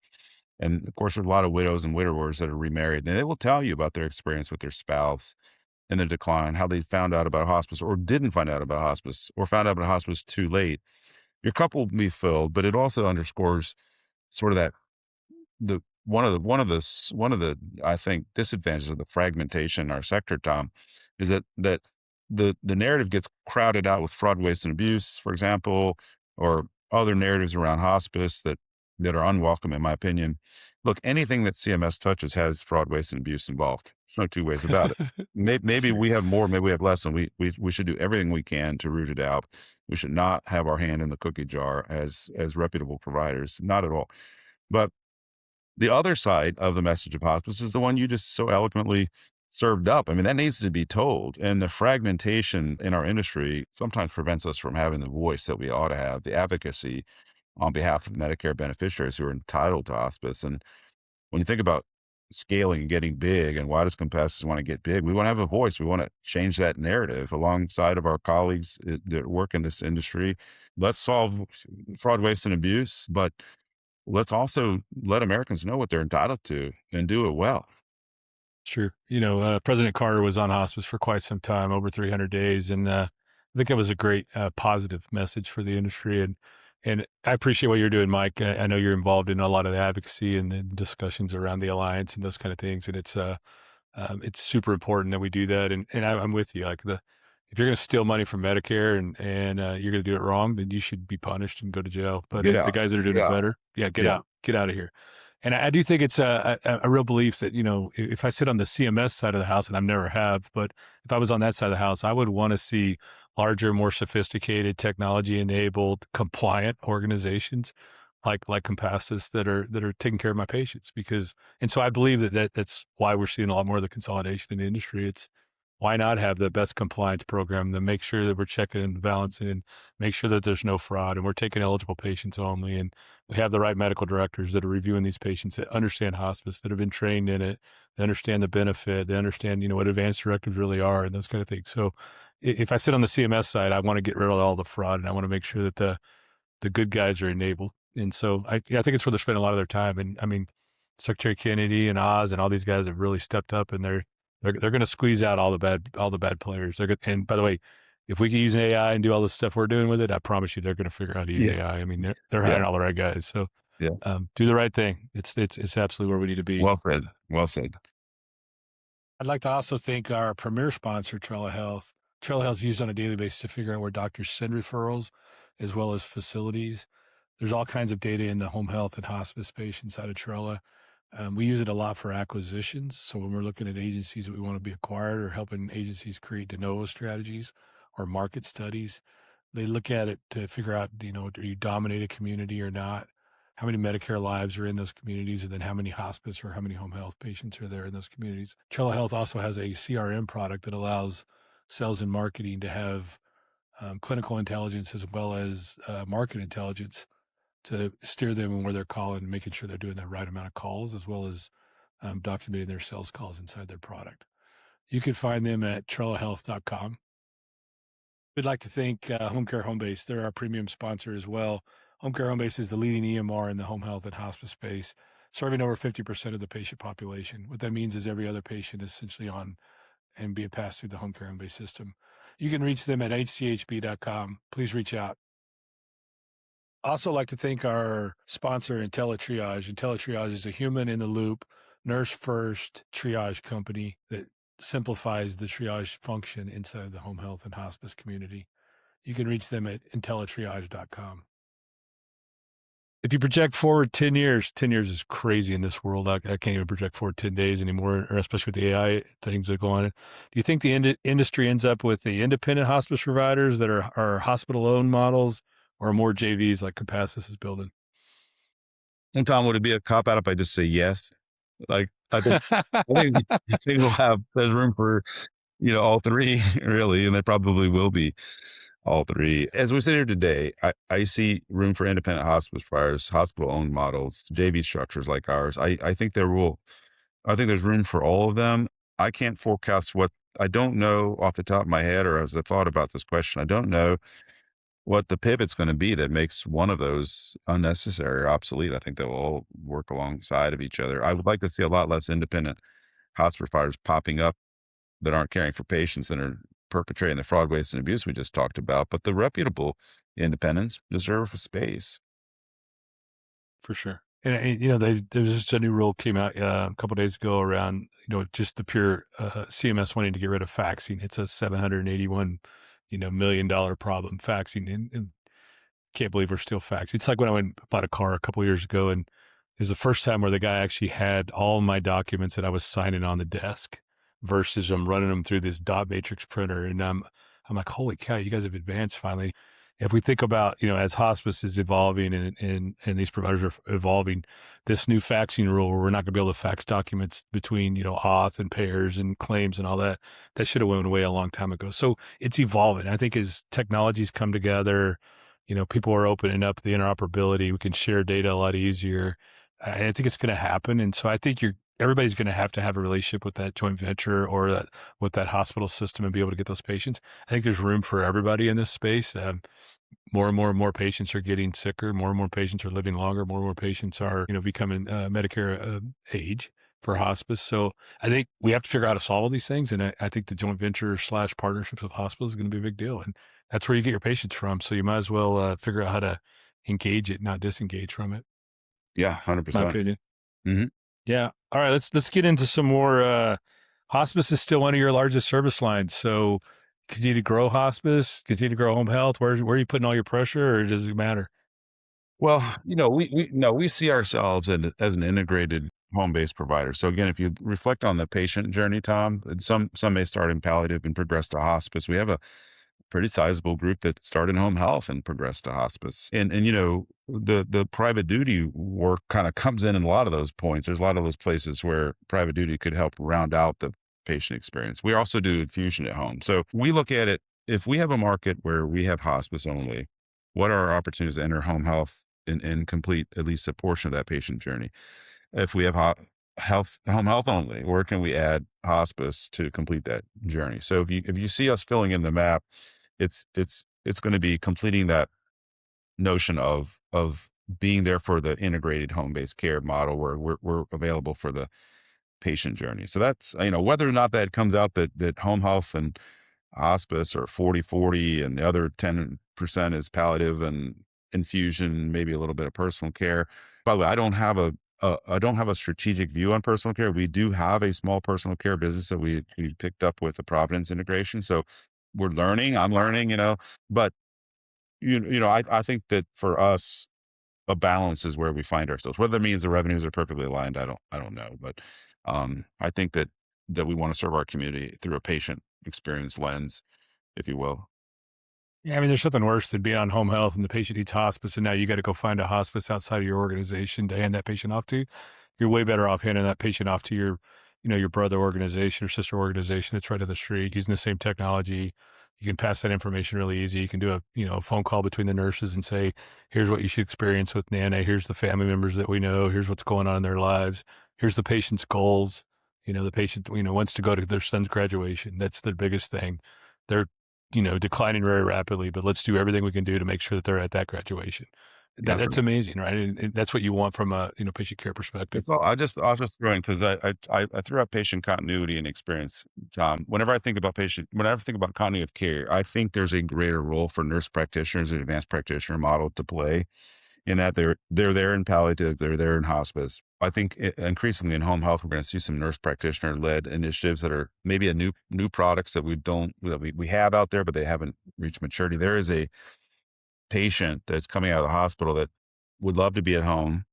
Speaker 2: And of course, there's a lot of widows and widowers that are remarried, and they will tell you about their experience with their spouse and the decline, how they found out about hospice or didn't find out about hospice or found out about hospice too late. Your cup will be filled, but it also underscores sort of that the one of the I think disadvantages of the fragmentation in our sector, Tom, is that the narrative gets crowded out with fraud, waste, and abuse, for example, or other narratives around hospice that are unwelcome, in my opinion. Look, anything that CMS touches has fraud, waste, and abuse involved. There's no two ways about it. Maybe
Speaker 1: Sure.
Speaker 2: we have more, maybe we have less, and we should do everything we can to root it out. We should not have our hand in the cookie jar as reputable providers, not at all. But the other side of the message of hospice is the one you just so eloquently served up. I mean, that needs to be told. And the fragmentation in our industry sometimes prevents us from having the voice that we ought to have, the advocacy on behalf of Medicare beneficiaries who are entitled to hospice. And when you think about scaling and getting big, and why does Compassus want to get big? We want to have a voice. We want to change that narrative alongside of our colleagues that work in this industry. Let's solve fraud, waste, and abuse, but let's also let Americans know what they're entitled to and do it well.
Speaker 1: Sure. President Carter was on hospice for quite some time, over 300 days. And I think that was a great positive message for the industry. And I appreciate what you're doing, Mike. I know you're involved in a lot of the advocacy and the discussions around the alliance and those kind of things. And it's super important that we do that. And I'm with you. If you're going to steal money from Medicare and you're going to do it wrong, then you should be punished and go to jail. But
Speaker 2: Get
Speaker 1: the
Speaker 2: out.
Speaker 1: guys that are doing it
Speaker 2: Yeah.
Speaker 1: better, yeah,
Speaker 2: Yeah.
Speaker 1: get out of here. And I do think it's a real belief that, if I sit on the CMS side of the house, and I never have, but if I was on that side of the house, I would want to see larger, more sophisticated, technology-enabled, compliant organizations like Compassus that are taking care of my patients. And so I believe that's why we're seeing a lot more of the consolidation in the industry. It's why not have the best compliance program to make sure that we're checking and balancing and make sure that there's no fraud and we're taking eligible patients only. And we have the right medical directors that are reviewing these patients that understand hospice, that have been trained in it, they understand the benefit, they understand, what advanced directives really are and those kind of things. So if I sit on the CMS side, I want to get rid of all the fraud and I want to make sure that the good guys are enabled. And so I think it's where they're spending a lot of their time. And I mean, Secretary Kennedy and Oz and all these guys have really stepped up, and they're going to squeeze out all the bad players. And by the way, if we can use AI and do all the stuff we're doing with it, I promise you they're going to figure out how to use
Speaker 2: Yeah.
Speaker 1: AI. I mean, they're
Speaker 2: Yeah.
Speaker 1: hiring all the right guys. So
Speaker 2: Yeah.
Speaker 1: do the right thing. It's absolutely where we need to be.
Speaker 2: Well said. Well said.
Speaker 1: I'd like to also thank our premier sponsor, Telehealth. Telehealth is used on a daily basis to figure out where doctors send referrals as well as facilities. There's all kinds of data in the home health and hospice space inside of Trella. We use it a lot for acquisitions. So when we're looking at agencies that we want to be acquired or helping agencies create de novo strategies or market studies, they look at it to figure out, do you dominate a community or not? How many Medicare lives are in those communities? And then how many hospice or how many home health patients are there in those communities? Trella Health also has a CRM product that allows sales and marketing to have clinical intelligence as well as market intelligence to steer them in where they're calling and making sure they're doing the right amount of calls as well as documenting their sales calls inside their product. You can find them at trellahealth.com. We'd like to thank Home Care Home Base. They're our premium sponsor as well. Home Care Home Base is the leading EMR in the home health and hospice space, serving over 50% of the patient population. What that means is every other patient is essentially on and being passed through the Home Care Home Base system. You can reach them at hchb.com. Please reach out. Also like to thank our sponsor, IntelliTriage. IntelliTriage is a human in the loop, nurse first triage company that simplifies the triage function inside the home health and hospice community. You can reach them at IntelliTriage.com. If you project forward 10 years, 10 years is crazy in this world. I can't even project forward 10 days anymore, or especially with the AI things that go on. Do you think the industry ends up with the independent hospice providers that are hospital-owned models or more JVs like Compassus is building?
Speaker 2: And Tom, would it be a cop out if I just say yes? Like, I think there's room for, all three really, and there probably will be all three. As we sit here today, I see room for independent hospice providers, hospital owned models, JV structures like ours. I think there's room for all of them. I can't forecast I don't know off the top of my head, or as I thought about this question, I don't know what the pivot's going to be that makes one of those unnecessary or obsolete. I think they'll all work alongside of each other. I would like to see a lot less independent hospice providers popping up that aren't caring for patients and are perpetrating the fraud, waste, and abuse we just talked about. But the reputable independents deserve a space.
Speaker 1: For sure. And there's just a new rule came out a couple of days ago around, just the pure CMS wanting to get rid of faxing. It's a $781, million problem, faxing. And can't believe we're still faxing. It's like when I went and bought a car a couple of years ago, and it was the first time where the guy actually had all my documents that I was signing on the desk versus I'm running them through this dot matrix printer. And I'm like, holy cow, you guys have advanced finally. If we think about, as hospice is evolving and these providers are evolving, this new faxing rule where we're not going to be able to fax documents between, auth and payers and claims and all that should have went away a long time ago. So it's evolving. I think as technologies come together, people are opening up the interoperability. We can share data a lot easier. I think it's going to happen. And so I think everybody's going to have a relationship with that joint venture or with that hospital system and be able to get those patients. I think there's room for everybody in this space. More and more patients are getting sicker. More and more patients are living longer. More and more patients are, becoming Medicare age for hospice. So I think we have to figure out how to solve all these things. And I think the joint venture / partnerships with hospitals is going to be a big deal. And that's where you get your patients from. So you might as well figure out how to engage it, not disengage from it.
Speaker 2: Yeah,
Speaker 1: My
Speaker 2: 100%.
Speaker 1: opinion.
Speaker 2: Mhm.
Speaker 1: Yeah. All right. Let's get into some more. Hospice is still one of your largest service lines. So continue to grow hospice, continue to grow home health. Where are you putting all your pressure, or does it matter?
Speaker 2: Well, we see ourselves as an integrated home-based provider. So again, if you reflect on the patient journey, Tom, some may start in palliative and progress to hospice. We have a pretty sizable group that start in home health and progress to hospice. And the private duty work kind of comes in a lot of those points. There's a lot of those places where private duty could help round out the patient experience. We also do infusion at home. So we look at it, if we have a market where we have hospice only, what are our opportunities to enter home health and complete at least a portion of that patient journey? If we have home health only, where can we add hospice to complete that journey? So if you see us filling in the map, it's going to be completing that notion of being there for the integrated home-based care model where we're available for the patient journey. So that's, whether or not that comes out that home health and hospice or 40/40 and the other 10% is palliative and infusion, maybe a little bit of personal care. By the way, I don't have a strategic view on personal care. We do have a small personal care business that we picked up with the Providence integration. So we're learning, I'm learning, but I think that for us, a balance is where we find ourselves. Whether that means the revenues are perfectly aligned, I don't know. But I think that we want to serve our community through a patient experience lens, if you will.
Speaker 1: Yeah, I mean, there's nothing worse than being on home health and the patient needs hospice, and now you got to go find a hospice outside of your organization to hand that patient off to. You're way better off handing that patient off to your brother organization or sister organization that's right on the street using the same technology. You can pass that information really easy. You can do a phone call between the nurses and say, here's what you should experience with Nana. Here's the family members that we know. Here's what's going on in their lives. Here's the patient's goals. The patient, wants to go to their son's graduation. That's the biggest thing. They're declining very rapidly, but let's do everything we can do to make sure that they're at that graduation.
Speaker 2: Yeah,
Speaker 1: That's amazing, right? And that's what you want from a, patient care perspective.
Speaker 2: it's all, I'll just throw in because I threw out patient continuity and experience. Whenever I think about continuity of care, I think there's a greater role for nurse practitioners and advanced practitioner model to play in that they're there in palliative, they're there in hospice. I think increasingly in home health, we're going to see some nurse practitioner led initiatives that are maybe a new products that we have out there, but they haven't reached maturity. There is a patient that's coming out of the hospital that would love to be at home,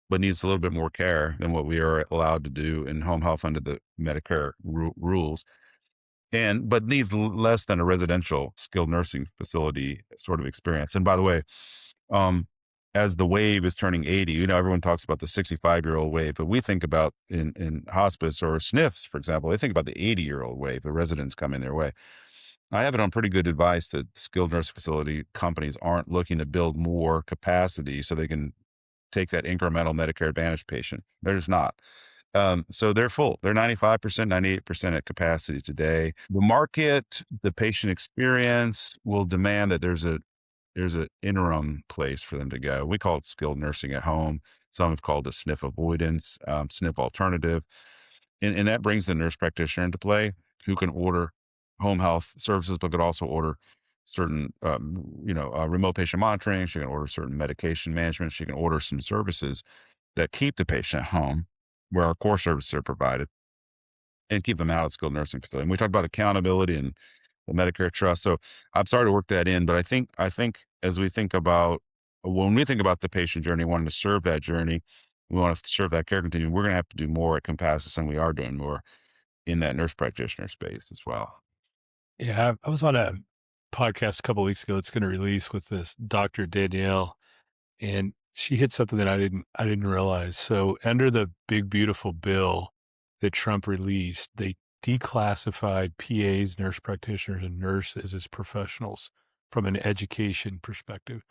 Speaker 2: but needs a little bit more care than what we are allowed to do in home health under the Medicare rules, but needs less than a residential skilled nursing facility sort of experience. And by the way, um, as the wave is turning 80, everyone talks about the 65-year-old wave, but we think about in hospice or SNFs, for example, they think about the 80-year-old wave, the residents coming their way. I have it on pretty good advice that skilled nursing facility companies aren't looking to build more capacity so they can take that incremental Medicare Advantage patient. They're just not. So they're full. They're 95%, 98% at capacity today. The market, the patient experience will demand that there's an interim place for them to go. We call it skilled nursing at home. Some have called it SNF avoidance, SNF alternative. And that brings the nurse practitioner into play who can order home health services, but could also order certain, remote patient monitoring. She can order certain medication management. She can order some services that keep the patient at home where our core services are provided and keep them out of skilled nursing facility. And we talked about accountability and the Medicare trust. So I'm sorry to work that in, but I think as we think about when we think about the patient journey, wanting to serve that journey, we want to serve that care continuum. We're going to have to do more at Compassus, and we are doing more in that nurse practitioner space as well.
Speaker 1: Yeah, I was on a podcast a couple of weeks ago. It's going to release with this Dr. Danielle, and she hit something that I didn't realize. So under the big beautiful bill that Trump released, they declassified PAs, nurse practitioners, and nurses as professionals from an education perspective.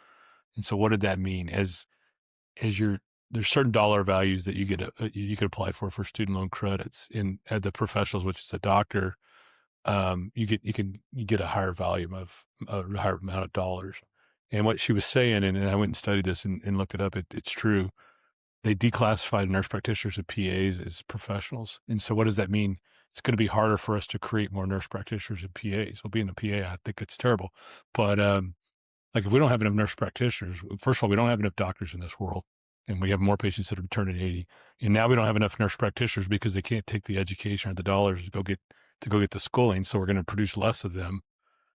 Speaker 1: And so, what did that mean? There's certain dollar values that you could apply for student loan credits in at the professionals, which is a doctor. You get a higher volume of a higher amount of dollars. And what she was saying, and I went and studied this and looked it up. It's true. They declassified nurse practitioners and PAs as professionals. And so what does that mean? It's going to be harder for us to create more nurse practitioners and PAs. Well, being a PA, I think it's terrible. But like if we don't have enough nurse practitioners, first of all, we don't have enough doctors in this world. And we have more patients that are turning 80. And now we don't have enough nurse practitioners because they can't take the education or the dollars to go get the schooling. So we're going to produce less of them.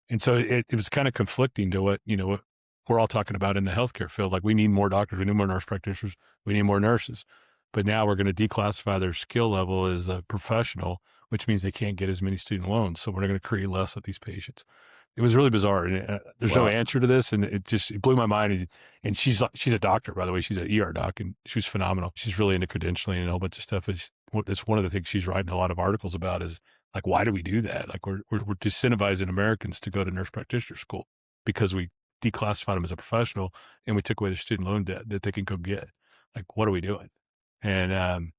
Speaker 1: And so it was kind of conflicting to what we're all talking about in the healthcare field. Like we need more doctors, we need more nurse practitioners, we need more nurses. But now we're going to declassify their skill level as a professional, which means they can't get as many student loans. So we're going to create less of these patients. It was really bizarre. And there's no answer to this. And it blew my mind. And she's a doctor, by the way. She's an ER doc, and she's phenomenal. She's really into credentialing and a whole bunch of stuff. It's one of the things she's writing a lot of articles about is Like, why do we do that? Like, we're disincentivizing Americans to go to nurse practitioner school because we declassified them as a professional and we took away their student loan debt that they can go get. Like, what are we doing? And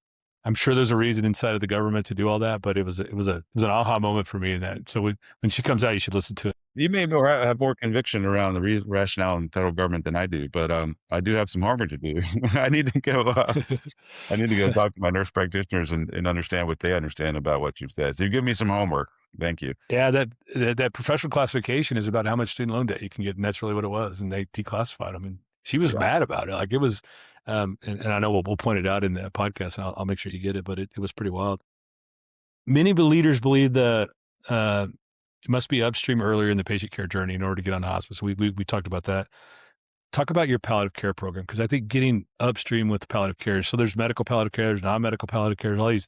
Speaker 1: I'm sure there's a reason inside of the government to do all that, but it was an aha moment for me in that. So when she comes out, you should listen to it.
Speaker 2: You may have more conviction around the rationale in the federal government than I do, but I do have some homework to do. I need to go. I need to go talk to my nurse practitioners and understand what they understand about what you've said. So you give me some homework. Thank you.
Speaker 1: Yeah, that professional classification is about how much student loan debt you can get, and that's really what it was. And they declassified them, and she was
Speaker 2: Yeah.
Speaker 1: mad about it. Like it was, and I know we'll point it out in the podcast, and I'll make sure you get it. But it was pretty wild. Many leaders believe that it must be upstream earlier in the patient care journey in order to get on hospice. We talked about that. Talk about your palliative care program, because I think getting upstream with the palliative care. So there's medical palliative care, there's non-medical palliative care, all these.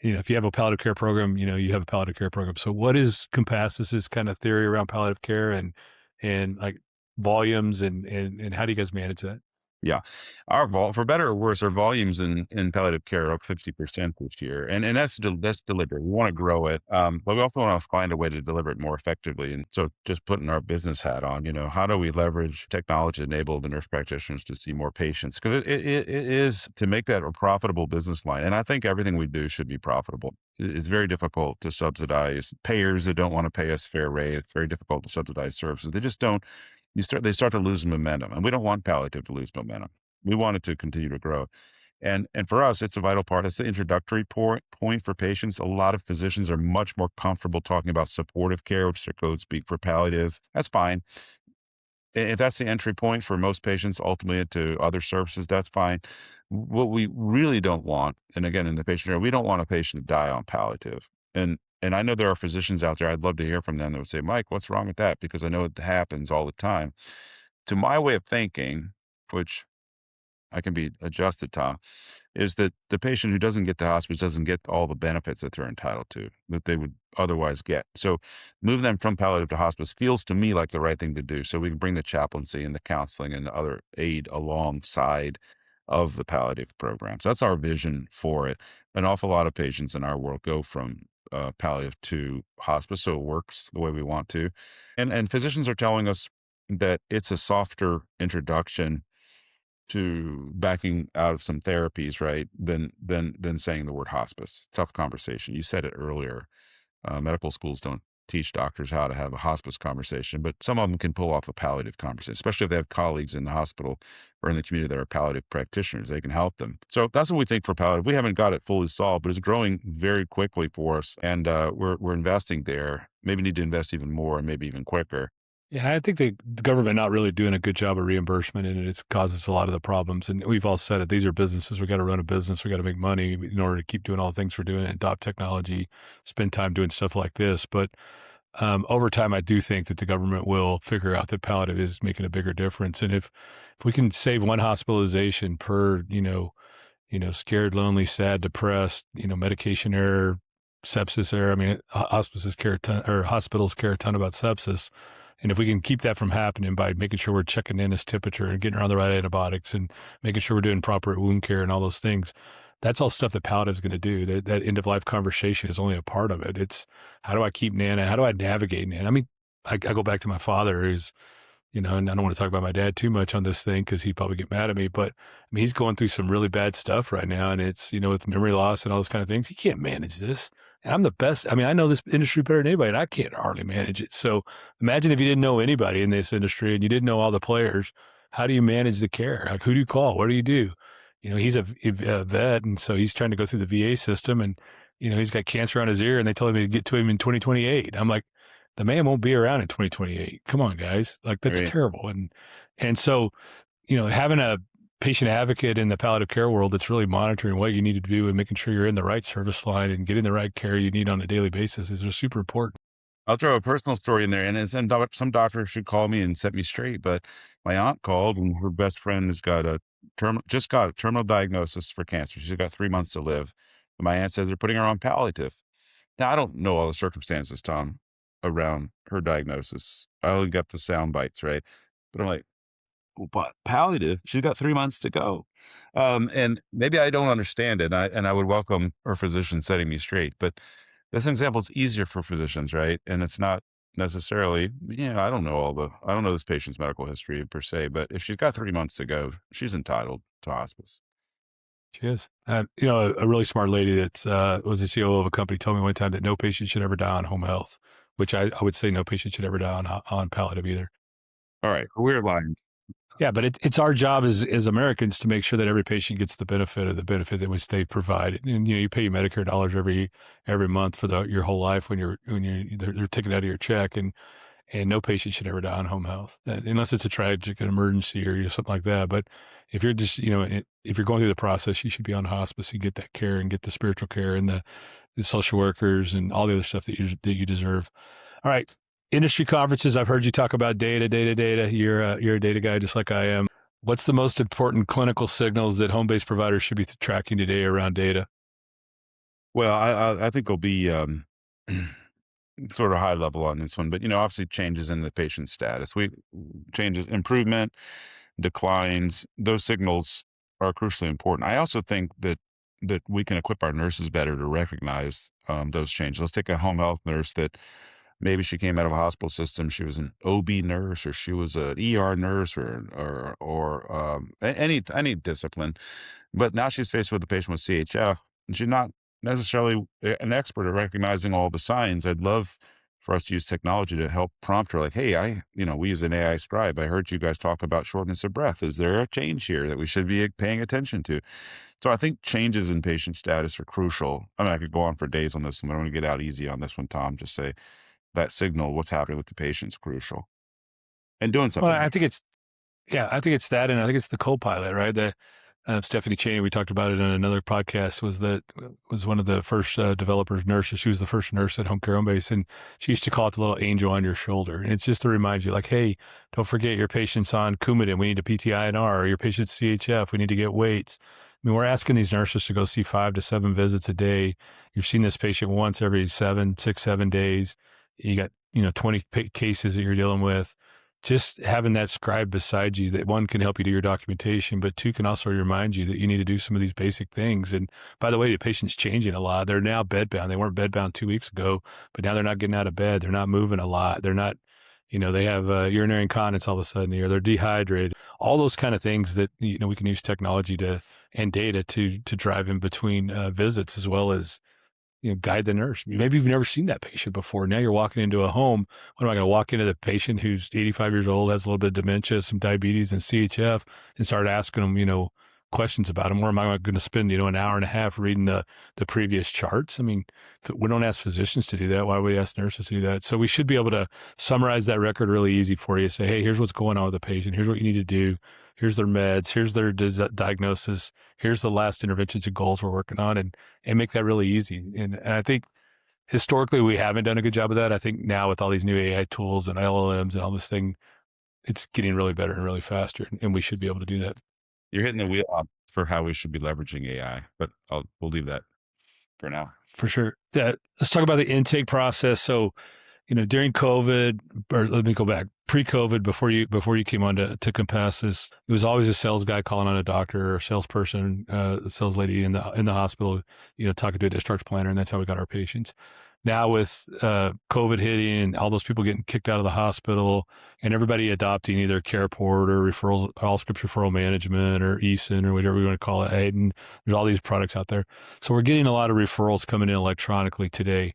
Speaker 1: If you have a palliative care program, you have a palliative care program. So what is Compassus's kind of theory around palliative care and like volumes and how do you guys manage that?
Speaker 2: Yeah. For better or worse, our volumes in palliative care are up 50% this year. And that's deliberate. We want to grow it. But we also want to find a way to deliver it more effectively. And so just putting our business hat on, how do we leverage technology to enable the nurse practitioners to see more patients? Because it is to make that a profitable business line. And I think everything we do should be profitable. It's very difficult to subsidize payers that don't want to pay us fair rate. It's very difficult to subsidize services. They just don't. They start to lose momentum, and we don't want palliative to lose momentum. We want it to continue to grow. And for us, it's a vital part. It's the introductory point for patients. A lot of physicians are much more comfortable talking about supportive care, which their code speak for palliative. That's fine. If that's the entry point for most patients, ultimately into other services, that's fine. What we really don't want, and again, in the patient area, we don't want a patient to die on palliative. And I know there are physicians out there, I'd love to hear from them that would say, Mike, what's wrong with that? Because I know it happens all the time. To my way of thinking, which I can be adjusted, Tom, is that the patient who doesn't get to hospice doesn't get all the benefits that they're entitled to, that they would otherwise get. So move them from palliative to hospice feels to me like the right thing to do. So we can bring the chaplaincy and the counseling and the other aid alongside of the palliative program. So that's our vision for it. An awful lot of patients in our world go from palliative to hospice, so it works the way we want to. And physicians are telling us that it's a softer introduction to backing out of some therapies, right? Than saying the word hospice. Tough conversation. You said it earlier. Medical schools don't teach doctors how to have a hospice conversation, but some of them can pull off a palliative conversation, especially if they have colleagues in the hospital or in the community that are palliative practitioners. They can help them. So that's what we think for palliative. We haven't got it fully solved, but it's growing very quickly for us, and we're investing there. Maybe need to invest even more and maybe even quicker.
Speaker 1: Yeah, I think the government not really doing a good job of reimbursement, and it causes a lot of the problems. And we've all said it. These are businesses. We got to run a business. We got to make money in order to keep doing all the things we're doing, adopt technology, spend time doing stuff like this. But over time, I do think that the government will figure out that palliative is making a bigger difference. And if we can save one hospitalization per, scared, lonely, sad, depressed, medication error, sepsis error. I mean, hospices care a ton, or hospitals care a ton about sepsis. And if we can keep that from happening by making sure we're checking in his temperature and getting her on the right antibiotics and making sure we're doing proper wound care and all those things, that's all stuff that palliative is going to do. That end of life conversation is only a part of it. It's how do I keep Nana? How do I navigate Nana? I mean, I go back to my father, who's, and I don't want to talk about my dad too much on this thing because he'd probably get mad at me, but I mean, he's going through some really bad stuff right now. And it's, with memory loss and all those kind of things, he can't manage this. And I'm the best. I mean, I know this industry better than anybody, and I can't hardly manage it. So imagine if you didn't know anybody in this industry and you didn't know all the players, how do you manage the care? Like, who do you call? What do you do? He's a vet. And so he's trying to go through the VA system, and, he's got cancer on his ear, and they told him to get to him in 2028. I'm like, the man won't be around in 2028. Come on, guys. Like, that's
Speaker 2: Right.
Speaker 1: terrible. And so, having a patient advocate in the palliative care world that's really monitoring what you need to do and making sure you're in the right service line and getting the right care you need on a daily basis is just super important.
Speaker 2: I'll throw a personal story in there, and some doctor should call me and set me straight. But my aunt called, and her best friend has got just got a terminal diagnosis for cancer. She's got 3 months to live. And my aunt says they're putting her on palliative. Now I don't know all the circumstances, Tom, around her diagnosis. I only got the sound bites, right? But I'm like, well, but palliative, she's got 3 months to go. And maybe I don't understand it. And I would welcome her physician setting me straight. But This example is easier for physicians, right? And it's not necessarily, I don't know this patient's medical history per se, but if she's got 3 months to go, she's entitled to hospice.
Speaker 1: She is. A really smart lady that was the CEO of a company told me one time that no patient should ever die on home health, which I would say no patient should ever die on palliative either.
Speaker 2: All right. We're lying.
Speaker 1: Yeah, but it's our job as Americans to make sure that every patient gets the benefit that which they provide. And you pay Medicare dollars every month for your whole life they're taken out of your check, and no patient should ever die on home health unless it's a tragic emergency or something like that. But if you're just if you're going through the process, you should be on hospice and get that care and get the spiritual care and the social workers and all the other stuff that you deserve. All right. Industry conferences. I've heard you talk about data. You're a data guy just like I am. What's the most important clinical signals that home-based providers should be tracking today around data?
Speaker 2: Well, I think we'll be sort of high level on this one, but obviously changes in the patient status. We changes, improvement, declines. Those signals are crucially important. I also think that we can equip our nurses better to recognize those changes. Let's take a home health nurse that maybe she came out of a hospital system. She was an OB nurse, or she was an ER nurse, or any discipline. But now she's faced with a patient with CHF, and she's not necessarily an expert at recognizing all the signs. I'd love for us to use technology to help prompt her, like, hey, we use an AI scribe. I heard you guys talk about shortness of breath. Is there a change here that we should be paying attention to? So I think changes in patient status are crucial. I mean, I could go on for days on this one, but I want to get out easy on this one, Tom. Just say that signal, what's happening with the patient, is crucial, and doing
Speaker 1: Well,
Speaker 2: something.
Speaker 1: I think it's that, and I think it's the co-pilot, right? Stephanie Cheney, we talked about it on another podcast, was one of the first developers, nurses. She was the first nurse at Home Care Home Base, and she used to call it the little angel on your shoulder. And it's just to remind you, like, hey, don't forget your patient's on Coumadin. We need a PTINR. Or your patient's CHF. We need to get weights. I mean, we're asking these nurses to go see 5 to 7 visits a day. You've seen this patient once every 7 days. You got 20 cases that you're dealing with. Just having that scribe beside you that, one, can help you do your documentation, but two, can also remind you that you need to do some of these basic things. And by the way, the patient's changing a lot. They're now bedbound. They weren't bedbound 2 weeks ago, but now they're not getting out of bed. They're not moving a lot. They're not, they have urinary incontinence all of a sudden, or they're dehydrated. All those kind of things that, we can use technology and data to drive in between visits, as well as guide the nurse. Maybe you've never seen that patient before. Now you're walking into a home. What am I going to walk into the patient who's 85 years old, has a little bit of dementia, some diabetes and CHF, and start asking them, questions about them? Or am I going to spend, an hour and a half reading the previous charts? I mean, we don't ask physicians to do that. Why would we ask nurses to do that? So we should be able to summarize that record really easy for you. Say, hey, here's what's going on with the patient. Here's what you need to do. Here's their meds. Here's their diagnosis. Here's the last interventions and goals we're working on, and make that really easy. And I think historically we haven't done a good job of that. I think now with all these new AI tools and LLMs and all this thing, it's getting really better and really faster, and we should be able to do that.
Speaker 2: You're hitting the wheel up for how we should be leveraging AI, but we'll leave that for now.
Speaker 1: For sure. Yeah. Let's talk about the intake process. So, during COVID, or let me go back, pre-COVID, before you came on to Compassus, it was always a sales guy calling on a doctor or a salesperson, a sales lady in the hospital, talking to a discharge planner, and that's how we got our patients. Now with COVID hitting and all those people getting kicked out of the hospital, and everybody adopting either CarePort or referrals, all scripts referral management, or ESIN, or whatever you want to call it, and there's all these products out there. So we're getting a lot of referrals coming in electronically today.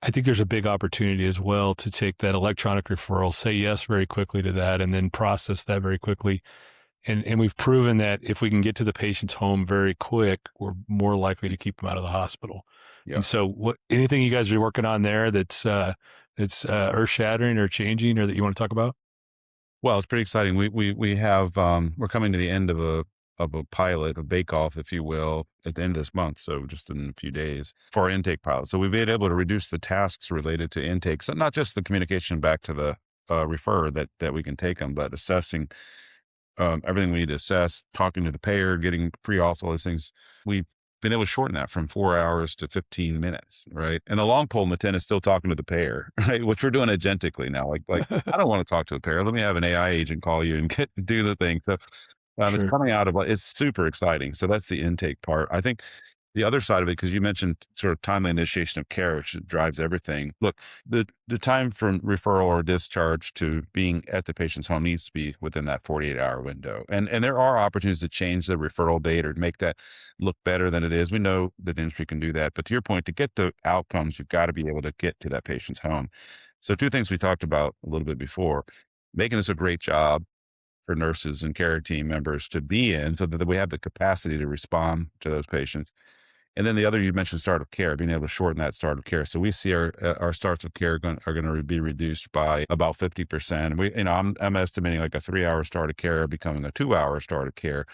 Speaker 1: I think there's a big opportunity as well to take that electronic referral, say yes very quickly to that, and then process that very quickly. And we've proven that if we can get to the patient's home very quick, we're more likely to keep them out of the hospital. Yeah. And so anything you guys are working on there that's earth shattering or changing, or that you want to talk about?
Speaker 2: Well, it's pretty exciting. We have, we're coming to the end of a pilot, a bake-off, if you will, at the end of this month. So just in a few days, for our intake pilot. So we've been able to reduce the tasks related to intake. So not just the communication back to the referrer that we can take them, but assessing everything we need to assess, talking to the payer, getting pre-auth, all these things. We've been able to shorten that from 4 hours to 15 minutes, right? And the long pole in the tent is still talking to the payer, right? Which we're doing agentically now. Like I don't want to talk to the payer. Let me have an AI agent call you and do the thing. So
Speaker 1: Sure.
Speaker 2: it's coming out of, it's super exciting. So that's the intake part. I think the other side of it, because you mentioned sort of timely initiation of care, which drives everything. Look, the time from referral or discharge to being at the patient's home needs to be within that 48-hour window. And there are opportunities to change the referral date or to make that look better than it is. We know that the industry can do that. But to your point, to get the outcomes, you've got to be able to get to that patient's home. So two things we talked about a little bit before, making this a great job for nurses and care team members to be in so that we have the capacity to respond to those patients. And then the other, you mentioned start of care, being able to shorten that start of care. So we see our starts of care are going to be reduced by about 50%. We, I'm estimating like a 3-hour start of care becoming a 2-hour start of care.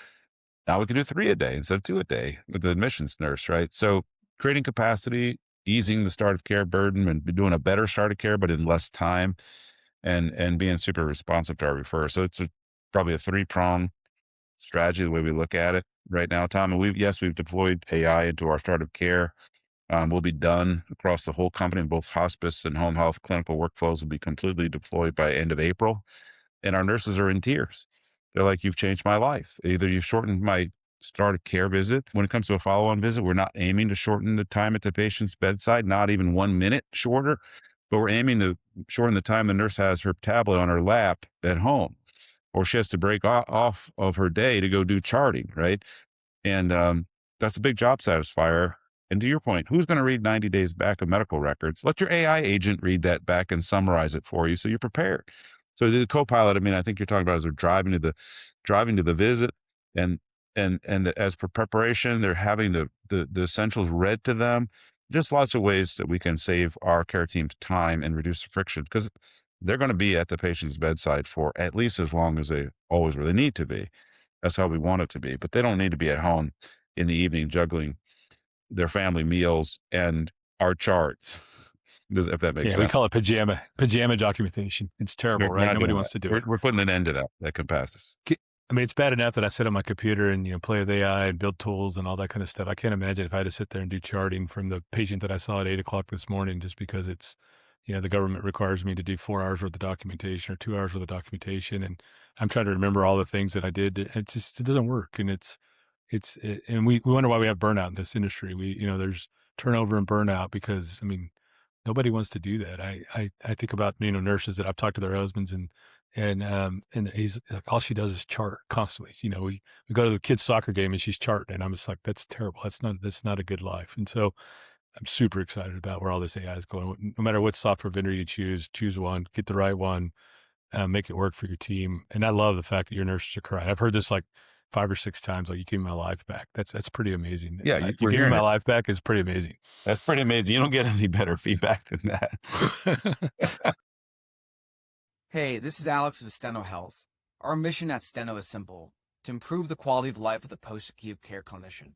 Speaker 2: Now we can do 3 a day instead of 2 a day with the admissions nurse, right? So creating capacity, easing the start of care burden, and doing a better start of care, but in less time, and being super responsive to our referrers. So it's probably a 3-prong strategy, the way we look at it right now, Tom. And we've deployed AI into our start of care. Will be done across the whole company. Both hospice and home health clinical workflows will be completely deployed by end of April. And our nurses are in tears. They're like, "You've changed my life. Either you've shortened my start of care visit. When it comes to a follow-on visit, we're not aiming to shorten the time at the patient's bedside, not even 1 minute shorter, but we're aiming to shorten the time the nurse has her tablet on her lap at home, or she has to break off of her day to go do charting, right? And that's a big job satisfier. And to your point, who's going to read 90 days back of medical records? Let your AI agent read that back and summarize it for you so you're prepared. So the co-pilot, I mean, I think you're talking about as they're driving to the visit, and as for preparation, they're having the essentials read to them. Just lots of ways that we can save our care team's time and reduce the friction, because they're going to be at the patient's bedside for at least as long as they always really need to be. That's how we want it to be, but they don't need to be at home in the evening juggling their family meals and our charts. If that makes
Speaker 1: Yeah, we
Speaker 2: sense.
Speaker 1: call it pajama documentation. It's terrible,
Speaker 2: We're
Speaker 1: right?
Speaker 2: not
Speaker 1: Nobody
Speaker 2: doing
Speaker 1: wants
Speaker 2: that.
Speaker 1: to do it.
Speaker 2: We're putting an end to that Compassus.
Speaker 1: I mean, it's bad enough that I sit on my computer and, play with AI and build tools and all that kind of stuff. I can't imagine if I had to sit there and do charting from the patient that I saw at 8 o'clock this morning, just because it's, the government requires me to do 4 hours worth of documentation or 2 hours worth of documentation. And I'm trying to remember all the things that I did. It doesn't work. And and we wonder why we have burnout in this industry. There's turnover and burnout because, nobody wants to do that. I think about, nurses that I've talked to their husbands, and he's like, all she does is chart constantly. We go to the kids' soccer game and she's charting, and I'm just like, that's terrible. That's not a good life. And so I'm super excited about where all this AI is going. No matter what software vendor you choose one, get the right one, make it work for your team. And I love the fact that your nurses are crying. I've heard this like 5 or 6 times, like, you give me my life back. That's pretty amazing.
Speaker 2: Yeah,
Speaker 1: You
Speaker 2: we're
Speaker 1: give me
Speaker 2: hearing
Speaker 1: my
Speaker 2: it.
Speaker 1: life back is pretty amazing.
Speaker 2: That's pretty amazing. You don't get any better feedback than that.
Speaker 3: Hey, this is Alex with Steno Health. Our mission at Steno is simple: to improve the quality of life of the post-acute care clinician.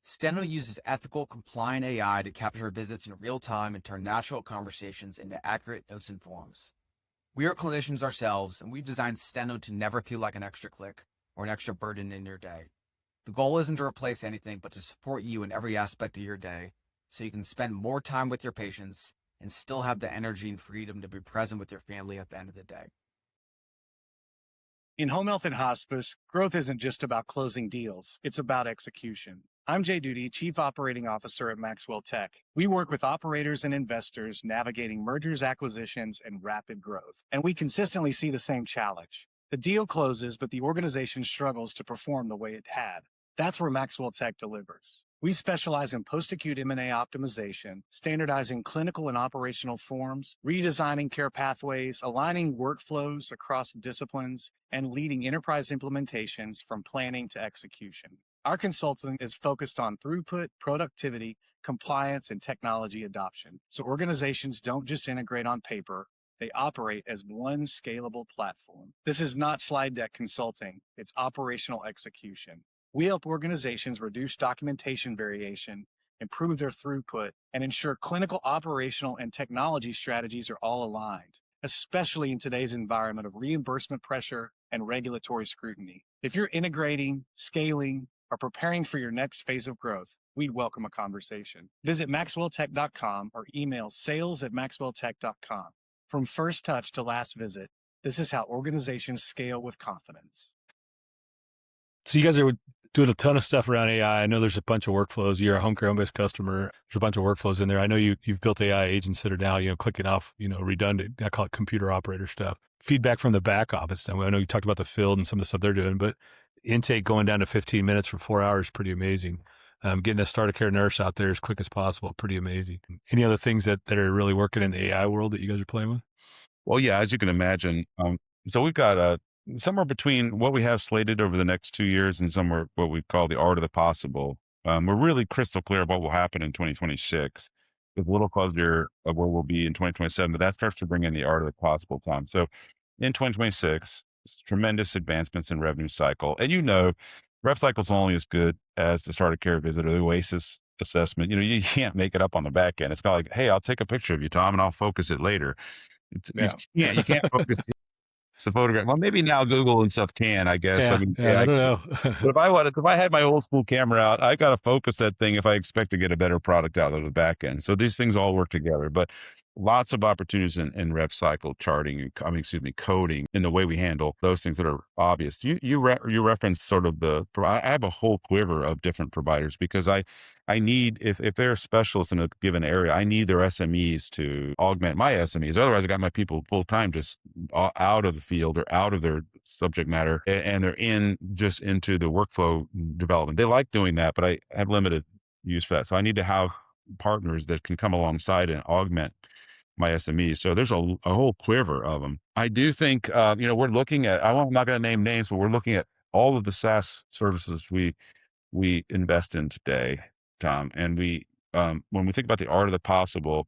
Speaker 3: Steno uses ethical, compliant AI to capture visits in real time and turn natural conversations into accurate notes and forms. We are clinicians ourselves, and we've designed Steno to never feel like an extra click or an extra burden in your day. The goal isn't to replace anything, but to support you in every aspect of your day so you can spend more time with your patients and still have the energy and freedom to be present with your family at the end of the day.
Speaker 4: In home health and hospice, growth isn't just about closing deals, it's about execution. I'm Jay Duty, Chief Operating Officer at Maxwell Tech. We work with operators and investors navigating mergers, acquisitions, and rapid growth. And we consistently see the same challenge. The deal closes, but the organization struggles to perform the way it had. That's where Maxwell Tech delivers. We specialize in post-acute M&A optimization, standardizing clinical and operational forms, redesigning care pathways, aligning workflows across disciplines, and leading enterprise implementations from planning to execution. Our consulting is focused on throughput, productivity, compliance, and technology adoption, so organizations don't just integrate on paper, they operate as one scalable platform. This is not slide deck consulting, it's operational execution. We help organizations reduce documentation variation, improve their throughput, and ensure clinical, operational, and technology strategies are all aligned, especially in today's environment of reimbursement pressure and regulatory scrutiny. If you're integrating, scaling, or preparing for your next phase of growth, we'd welcome a conversation. Visit maxwelltech.com or email sales@maxwelltech.com. From first touch to last visit, this is how organizations scale with confidence.
Speaker 1: So you guys are doing a ton of stuff around AI. I know there's a bunch of workflows. You're a home care home-based customer. There's a bunch of workflows in there. I know you've built AI agents that are now, clicking off, redundant. I call it computer operator stuff. Feedback from the back office. Now, I know you talked about the field and some of the stuff they're doing, but intake going down to 15 minutes for 4 hours is pretty amazing. Getting a starter care nurse out there as quick as possible, pretty amazing. Any other things that are really working in the AI world that you guys are playing with?
Speaker 2: Well, yeah, as you can imagine, so we've got somewhere between what we have slated over the next 2 years and somewhere what we call the art of the possible. We're really crystal clear of what will happen in 2026. With a little fuzzier of where we'll be in 2027, but that starts to bring in the art of the possible, Tom. So in 2026, tremendous advancements in revenue cycle. And rev cycle is only as good as the start of care visit or the OASIS assessment. You can't make it up on the back end. It's kind of like, hey, I'll take a picture of you, Tom, and I'll focus it later.
Speaker 1: Yeah.
Speaker 2: You can't focus. It's a photograph. Well, maybe now Google and stuff can, I guess. I mean,
Speaker 1: I don't know.
Speaker 2: but if I had my old school camera out, I got to focus that thing if I expect to get a better product out of the back end. So these things all work together, but lots of opportunities in rev cycle charting and coding in the way we handle those things that are obvious. You referenced sort of I have a whole quiver of different providers because I need, if they're specialists in a given area, I need their SMEs to augment my SMEs. Otherwise I got my people full time just out of the field or out of their subject matter, and they're into the workflow development. They like doing that, but I have limited use for that. So I need to have partners that can come alongside and augment my SMEs. So there's a whole quiver of them. I do think, we're looking at, I'm not going to name names, but we're looking at all of the SaaS services we invest in today, Tom. And when we think about the art of the possible,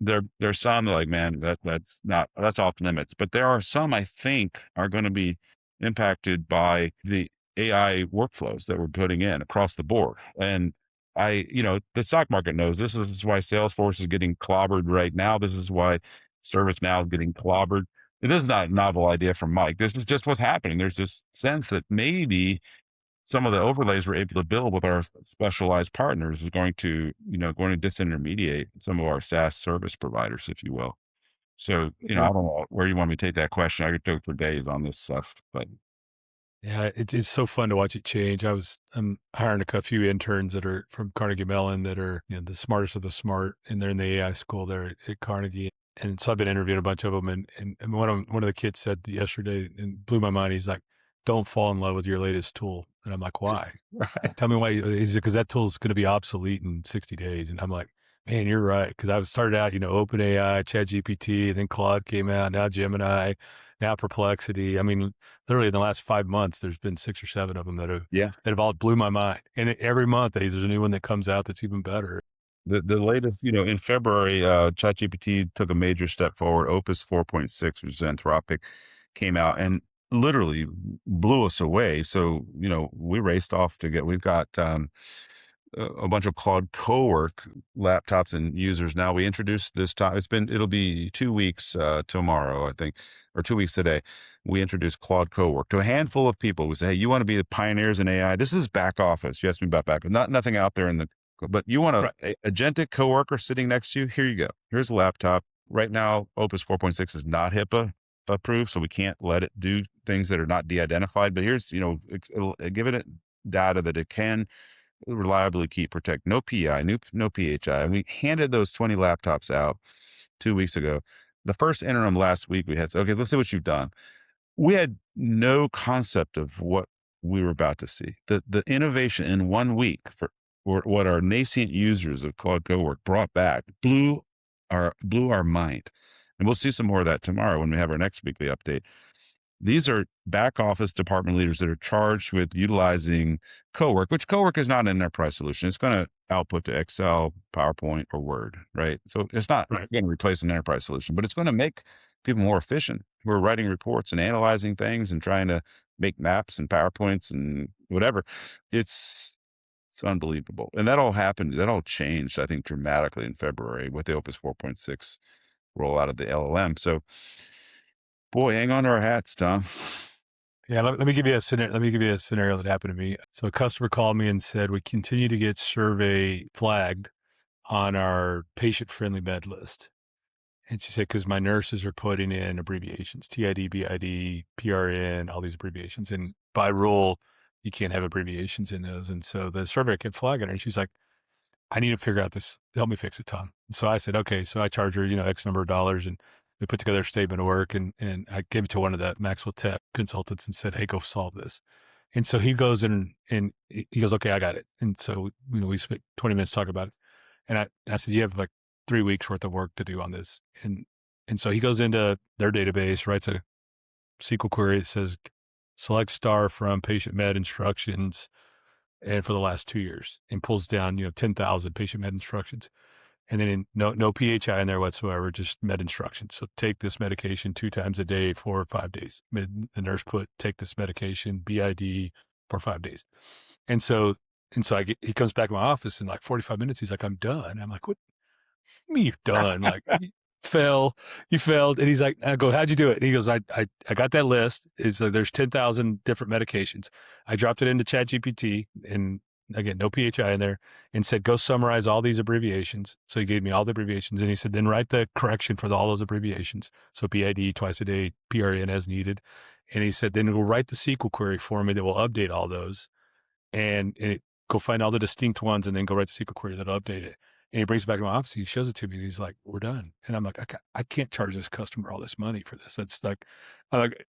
Speaker 2: there's some like, man, that's off limits. But there are some I think are going to be impacted by the AI workflows that we're putting in across the board. And the stock market knows this is why Salesforce is getting clobbered right now. This is why ServiceNow is getting clobbered. It is not a novel idea from Mike. This is just what's happening. There's this sense that maybe some of the overlays we're able to build with our specialized partners is going to disintermediate some of our SaaS service providers, if you will. So, I don't know where you want me to take that question. I could talk for days on this stuff, but
Speaker 1: Yeah, it's so fun to watch it change. I'm hiring a few interns that are from Carnegie Mellon that are the smartest of the smart, and they're in the AI school there at Carnegie. And so I've been interviewing a bunch of them, and one of the kids said yesterday and blew my mind. He's like, "Don't fall in love with your latest tool," and I'm like, "Why? Tell me why." He said, "Because that tool is going to be obsolete in 60 days," and I'm like, "Man, you're right." Because I started out, OpenAI, ChatGPT, then Claude came out, now Gemini, now Perplexity. I mean, literally in the last 5 months, there's been 6 or 7 of them that have all blew my mind. And every month there's a new one that comes out that's even better.
Speaker 2: the latest, in February, ChatGPT took a major step forward. Opus 4.6, which is Anthropic, came out and literally blew us away. So, we raced off we've got a bunch of Claude Cowork laptops and users now. We introduced this time. It'll be 2 weeks tomorrow, I think, or 2 weeks today. We introduced Claude Cowork to a handful of people. We say, hey, you want to be the pioneers in AI? This is back office. You asked me about back office. Nothing out there but you want a agentic coworker sitting next to you? Here you go. Here's a laptop. Right now, Opus 4.6 is not HIPAA approved, so we can't let it do things that are not de-identified. But here's, giving it data that it can reliably protect, no PI, no PHI. And we handed those 20 laptops out 2 weeks ago. The first interim last week we had said, okay, let's see what you've done. We had no concept of what we were about to see. The innovation in 1 week for what our nascent users of Claude Cowork brought back blew our mind. And we'll see some more of that tomorrow when we have our next weekly update. These are back office department leaders that are charged with utilizing Cowork, which Cowork is not an enterprise solution. It's going to output to Excel, PowerPoint, or Word, right? So it's not going to replace an enterprise solution, but it's going to make people more efficient. We're writing reports and analyzing things and trying to make maps and PowerPoints and whatever. It's unbelievable. And that all changed, I think, dramatically in February with the Opus 4.6 rollout of the LLM. So, boy, hang on to our hats, Tom.
Speaker 1: Yeah, let me give you a scenario. Let me give you a scenario that happened to me. So a customer called me and said, we continue to get survey flagged on our patient-friendly med list. And she said, because my nurses are putting in abbreviations, TID, BID, PRN, all these abbreviations. And by rule, you can't have abbreviations in those. And so the survey kept flagging her, and she's like, I need to figure out this. Help me fix it, Tom. And so I said, okay. So I charge her, X number of dollars, and we put together a statement of work, and I gave it to one of the Maxwell Tech consultants and said, hey, go solve this. And so he goes in and he goes, okay, I got it. And so, we spent 20 minutes talking about it. And I said, you have like 3 weeks worth of work to do on this. And so he goes into their database, writes a SQL query that says, select star from patient med instructions and for the last 2 years, and pulls down, 10,000 patient med instructions. And then no PHI in there whatsoever, just med instructions. So take this medication 2 times a day for 5 days. The nurse put, take this medication, BID, for 5 days. And so he comes back to my office in like 45 minutes. He's like, I'm done. I'm like, what do you mean you're done? Like, you failed. And he's like, I go, how'd you do it? And he goes, I got that list. It's like, there's 10,000 different medications. I dropped it into ChatGPT, and again, no PHI in there, and said, go summarize all these abbreviations. So he gave me all the abbreviations, and he said, then write the correction for all those abbreviations. So PID twice a day, PRN as needed. And he said, then go write the SQL query for me that will update all those, and go find all the distinct ones, and then go write the SQL query that'll update it. And he brings it back to my office. He shows it to me, and he's like, we're done. And I'm like, I can't charge this customer all this money for this. That's like, I'm like,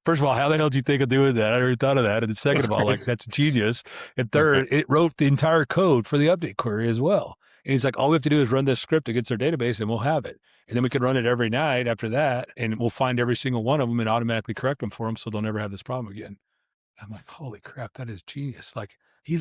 Speaker 1: first of all, how the hell did you think of doing that? I never thought of that. And then second of all, like, that's genius. And third, it wrote the entire code for the update query as well. And he's like, all we have to do is run this script against our database, and we'll have it. And then we can run it every night after that, and we'll find every single one of them and automatically correct them for them, so they'll never have this problem again. I'm like, holy crap, that is genius. Like,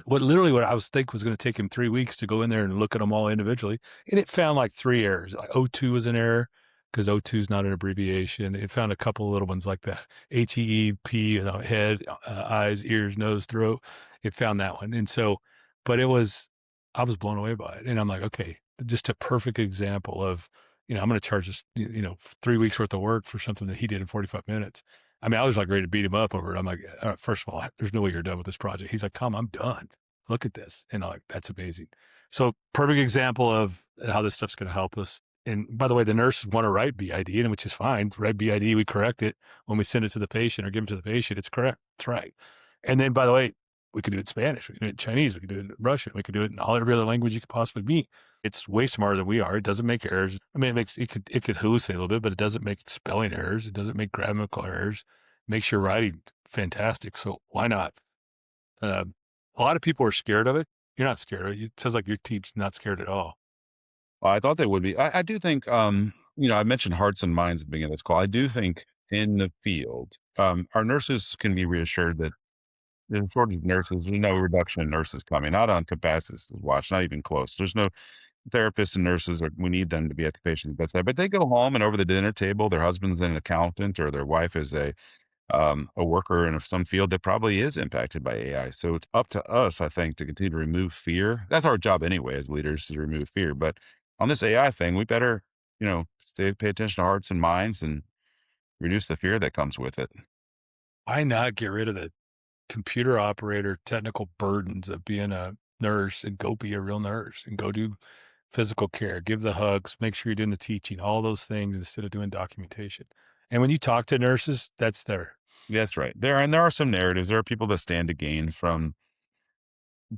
Speaker 1: what I was thinking was going to take him 3 weeks to go in there and look at them all individually. And it found like 3 errors. Like O2 was an error because O2 is not an abbreviation. It found a couple of little ones like that. HEEP, head, eyes, ears, nose, throat. It found that one. And so, but I was blown away by it. And I'm like, okay, just a perfect example of, I'm going to charge this, 3 weeks worth of work for something that he did in 45 minutes. I mean, I was like ready to beat him up over it. I'm like, all right, first of all, there's no way you're done with this project. He's like, Tom, I'm done. Look at this. And I'm like, that's amazing. So perfect example of how this stuff's going to help us. And by the way, the nurses want to write BID, and which is fine. Write BID, we correct it. When we send it to the patient or give it to the patient, it's correct. It's right. And then, by the way, we could do it in Spanish. We could do it in Chinese. We could do it in Russian. We could do it in every other language you could possibly meet. It's way smarter than we are. It doesn't make errors. I mean, it could hallucinate a little bit, but it doesn't make spelling errors. It doesn't make grammatical errors. Makes your writing fantastic. So why not? A lot of people are scared of it. You're not scared of it. It sounds like your team's not scared at all.
Speaker 2: Well, I thought they would be. I do think, I mentioned hearts and minds at the beginning of this call. I do think in the field, our nurses can be reassured that there's a shortage of nurses. There's no reduction in nurses coming, not on Compassus' watch, not even close. There's no therapists and nurses, we need them to be at the patient's bedside, but they go home and over the dinner table, their husband's an accountant or their wife is a worker in some field that probably is impacted by AI. So it's up to us, I think, to continue to remove fear. That's our job anyway, as leaders, to remove fear. But on this AI thing, we better, pay attention to hearts and minds and reduce the fear that comes with it.
Speaker 1: Why not get rid of the computer operator technical burdens of being a nurse and go be a real nurse and go do physical care, give the hugs, make sure you're doing the teaching, all those things instead of doing documentation. And when you talk to nurses, that's there.
Speaker 2: That's right. There are some narratives. There are people that stand to gain from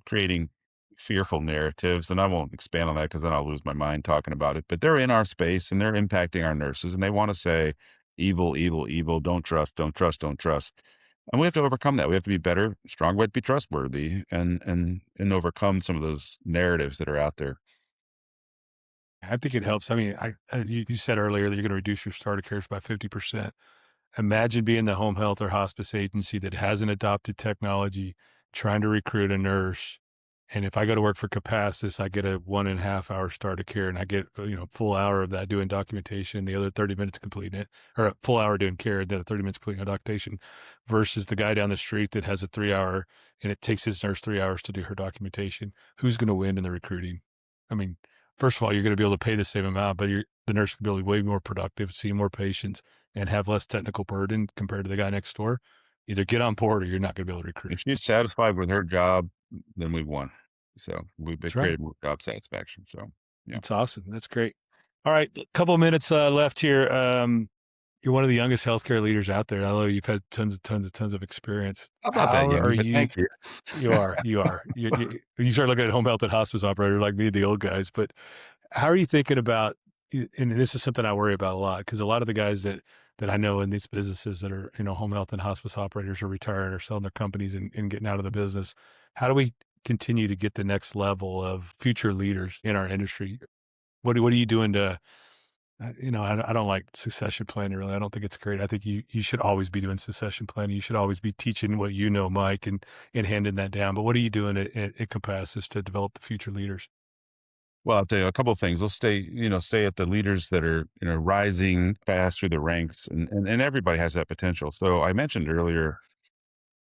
Speaker 2: creating fearful narratives, and I won't expand on that because then I'll lose my mind talking about it. But they're in our space and they're impacting our nurses, and they want to say evil, evil, evil, don't trust, don't trust, don't trust. And we have to overcome that. We have to be better, stronger, but be trustworthy and overcome some of those narratives that are out there.
Speaker 1: I think it helps. I mean, you said earlier that you're going to reduce your starter cares by 50%. Imagine being the home health or hospice agency that hasn't adopted technology, trying to recruit a nurse. And if I go to work for Compassus, I get a 1.5 hour starter care, and I get, full hour of that doing documentation, the other 30 minutes completing it, or a full hour doing care, and the other 30 minutes completing a documentation, versus the guy down the street that has a 3 hour and it takes his nurse 3 hours to do her documentation. Who's going to win in the recruiting? I mean, first of all, you're going to be able to pay the same amount, but the nurse will be way more productive, see more patients, and have less technical burden compared to the guy next door. Either get on board or you're not going to be able to recruit.
Speaker 2: If she's satisfied with her job, then we've won. So we've created more job satisfaction. So yeah,
Speaker 1: it's awesome. That's great. All right, a couple of minutes left here. You're one of the youngest healthcare leaders out there. Although you've had tons of experience.
Speaker 2: I'm not that
Speaker 1: How
Speaker 2: young,
Speaker 1: are
Speaker 2: but
Speaker 1: you?
Speaker 2: thank you.
Speaker 1: You are. You are. You start looking at home health and hospice operators like me, the old guys. But how are you thinking about? And this is something I worry about a lot because a lot of the guys that I know in these businesses that are home health and hospice operators are retiring or selling their companies and getting out of the business. How do we continue to get the next level of future leaders in our industry? What are you doing to? I don't like succession planning really. I don't think it's great. I think you should always be doing succession planning. You should always be teaching what you know, Mike, and handing that down. But what are you doing at Compassus to develop the future leaders?
Speaker 2: Well, I'll tell you a couple of things. We'll stay at the leaders that are, rising fast through the ranks, and everybody has that potential. So I mentioned earlier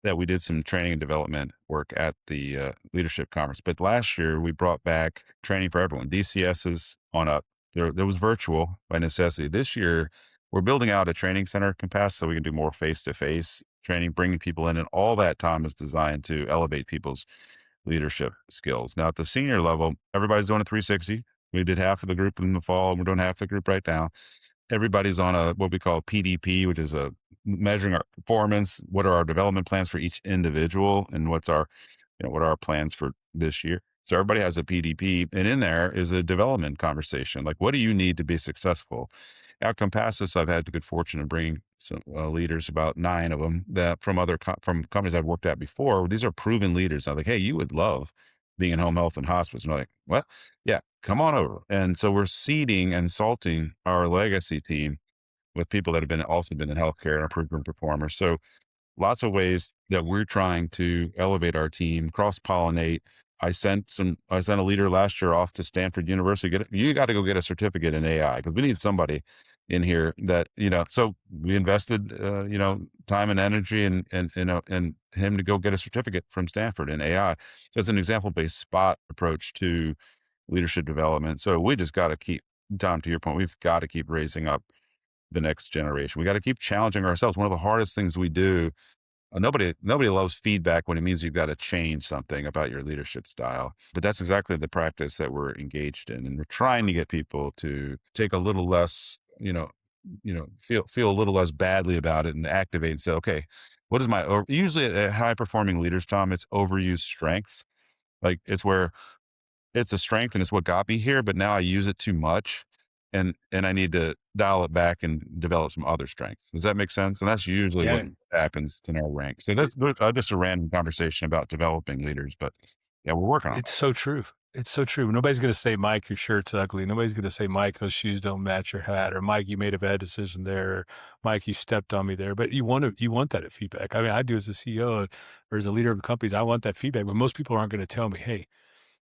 Speaker 2: that we did some training and development work at the leadership conference. But last year we brought back training for everyone. DCS is on up. There was virtual by necessity. This year we're building out a training center at Compass so we can do more face-to-face training, bringing people in, and all that time is designed to elevate people's leadership skills. Now at the senior level, everybody's doing a 360. We did half of the group in the fall, and we're doing half the group right now. Everybody's on a what we call PDP, which is a measuring our performance. What are our development plans for each individual, and what are our plans for this year? So everybody has a PDP, and in there is a development conversation. Like, what do you need to be successful? At Compassus, I've had the good fortune of bringing some leaders, about 9 of them, that from from companies I've worked at before. These are proven leaders. I'm like, hey, you would love being in home health and hospice. And they're like, what? Yeah, come on over. And so we're seeding and salting our legacy team with people that have also been in healthcare and are proven performers. So lots of ways that we're trying to elevate our team, cross pollinate. I sent a leader last year off to Stanford University. You got to go get a certificate in AI because we need somebody in here that, so we invested, time and energy and him to go get a certificate from Stanford in AI. As an example-based spot approach to leadership development. So we just got to keep, Tom, to your point, we've got to keep raising up the next generation. We got to keep challenging ourselves. One of the hardest things we do, nobody loves feedback when it means you've got to change something about your leadership style. But that's exactly the practice that we're engaged in. And we're trying to get people to take a little less, feel a little less badly about it and activate and say, okay, what is usually at high performing leaders, Tom, it's overused strengths. Like it's a strength and it's what got me here, but now I use it too much and I need to dial it back and develop some other strengths. Does that make sense? And that's usually what
Speaker 1: Yeah,
Speaker 2: happens in our ranks. So that's just a random conversation about developing leaders, but yeah, we're working on
Speaker 1: it's
Speaker 2: it.
Speaker 1: so true. It's so true. Nobody's going to say, Mike, your shirt's ugly. Nobody's going to say, Mike, those shoes don't match your hat, or Mike, you made a bad decision there, or Mike, you stepped on me there. But you want that feedback. I mean, I do as a CEO or as a leader of companies, I want that feedback. But most people aren't going to tell me, hey,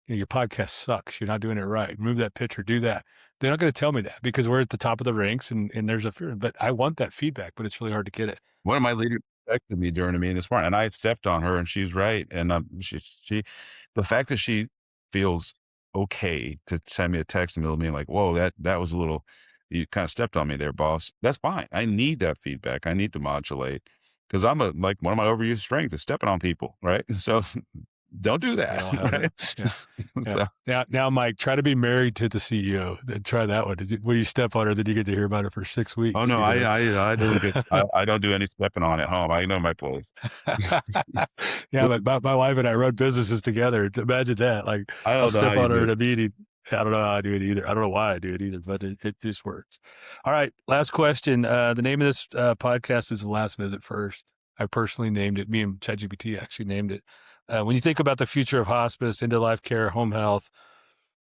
Speaker 1: your podcast sucks. You're not doing it right. Move that picture, do that. They're not going to tell me that because we're at the top of the ranks and there's a fear. But I want that feedback, but it's really hard to get it.
Speaker 2: One of my leaders texted me during a meeting this morning, and I had stepped on her, and she's right. And the fact that she feels okay to send me a text in the middle of me, like, "Whoa, that was a little, you kind of stepped on me there, boss." That's fine. I need that feedback. I need to modulate because like one of my overused strengths is stepping on people, right? So don't do
Speaker 1: We
Speaker 2: that,
Speaker 1: all have it.
Speaker 2: right?
Speaker 1: Yeah.
Speaker 2: So,
Speaker 1: Yeah. Now, Mike, try to be married to the CEO. Then try that one. When you step on her, then you get to hear about it for 6
Speaker 2: oh
Speaker 1: weeks.
Speaker 2: no, I don't get, I don't do any stepping on at home. I know my place.
Speaker 1: Yeah, but my wife and I run businesses together. Imagine that. Like,
Speaker 2: I
Speaker 1: I'll
Speaker 2: don't know how
Speaker 1: step
Speaker 2: you
Speaker 1: on her
Speaker 2: do
Speaker 1: in
Speaker 2: it.
Speaker 1: a meeting. I don't know how I do it either. I don't know why I do it either, but it just works. All right. Last question. The name of this podcast is The Last Visit First. I personally named it. Me and ChatGPT actually named it. When you think about the future of hospice, end-of-life care, home health,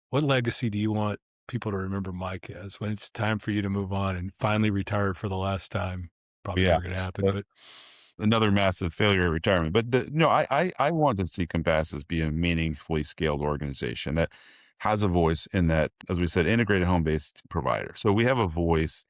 Speaker 1: what legacy do you want people to remember Mike as when it's time for you to move on and finally retire for the last time? Probably
Speaker 2: Yeah.
Speaker 1: never going to happen, but
Speaker 2: Another massive failure of retirement. But no, I want to see Compassus be a meaningfully scaled organization that has a voice in that, as we said, integrated home-based provider. So we have a voice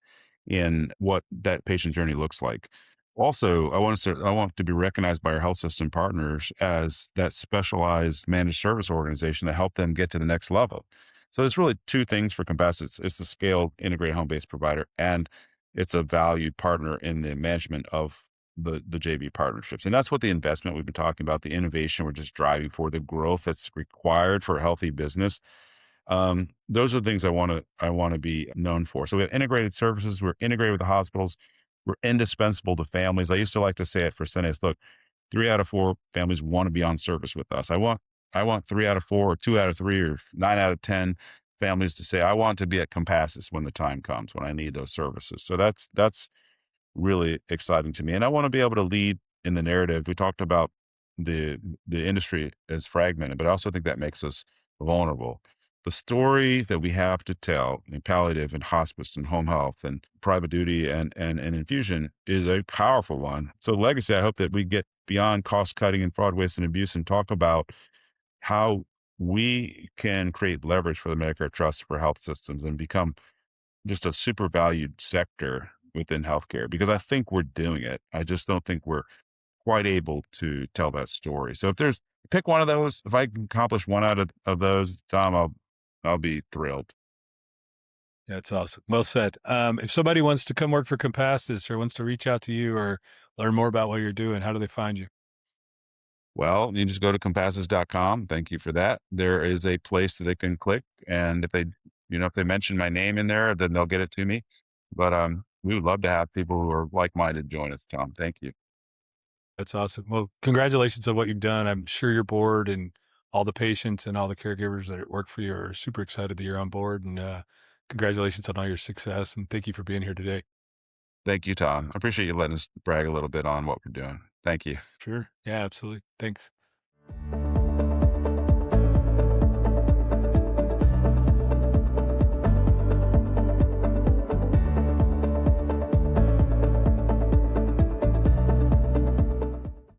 Speaker 2: in what that patient journey looks like. Also, I want to be recognized by our health system partners as that specialized managed service organization to help them get to the next level. So it's really two things for Compassus. It's a scaled integrated home-based provider, and it's a valued partner in the management of the JV partnerships. And that's what the investment we've been talking about, the innovation we're just driving for, the growth that's required for a healthy business. Those are the things I want to be known for. So we have integrated services. We're integrated with the hospitals. we're indispensable to families. I used to like to say at Fresenius, look, 3 out of 4 families want to be on service with us. I want 3 out of 4 or 2 out of 3 or 9 out of 10 families to say, I want to be at Compassus when the time comes, when I need those services. So that's really exciting to me. And I want to be able to lead in the narrative. We talked about the industry as fragmented, but I also think that makes us vulnerable. The story that we have to tell in palliative and hospice and home health and private duty and infusion is a powerful one. So legacy, I hope that we get beyond cost cutting and fraud, waste, and abuse and talk about how we can create leverage for the Medicare Trust for health systems and become just a super valued sector within healthcare, because I think we're doing it. I just don't think we're quite able to tell that story. So if there's pick one of those, if I can accomplish one out of those, Tom, I'll be thrilled.
Speaker 1: Yeah, that's awesome. Well said. If somebody wants to come work for Compassus or wants to reach out to you or learn more about what you're doing, how do they find you?
Speaker 2: Well, you just go to compassus.com. Thank you for that. There is a place that they can click. And if they mention my name in there, then they'll get it to me. But we would love to have people who are like-minded join us, Tom. Thank you.
Speaker 1: That's awesome. Well, congratulations on what you've done. I'm sure your board and all the patients and all the caregivers that work for you are super excited that you're on board. And congratulations on all your success. And thank you for being here today.
Speaker 2: Thank you, Tom. I appreciate you letting us brag a little bit on what we're doing. Thank you.
Speaker 1: Sure. Yeah, absolutely. Thanks.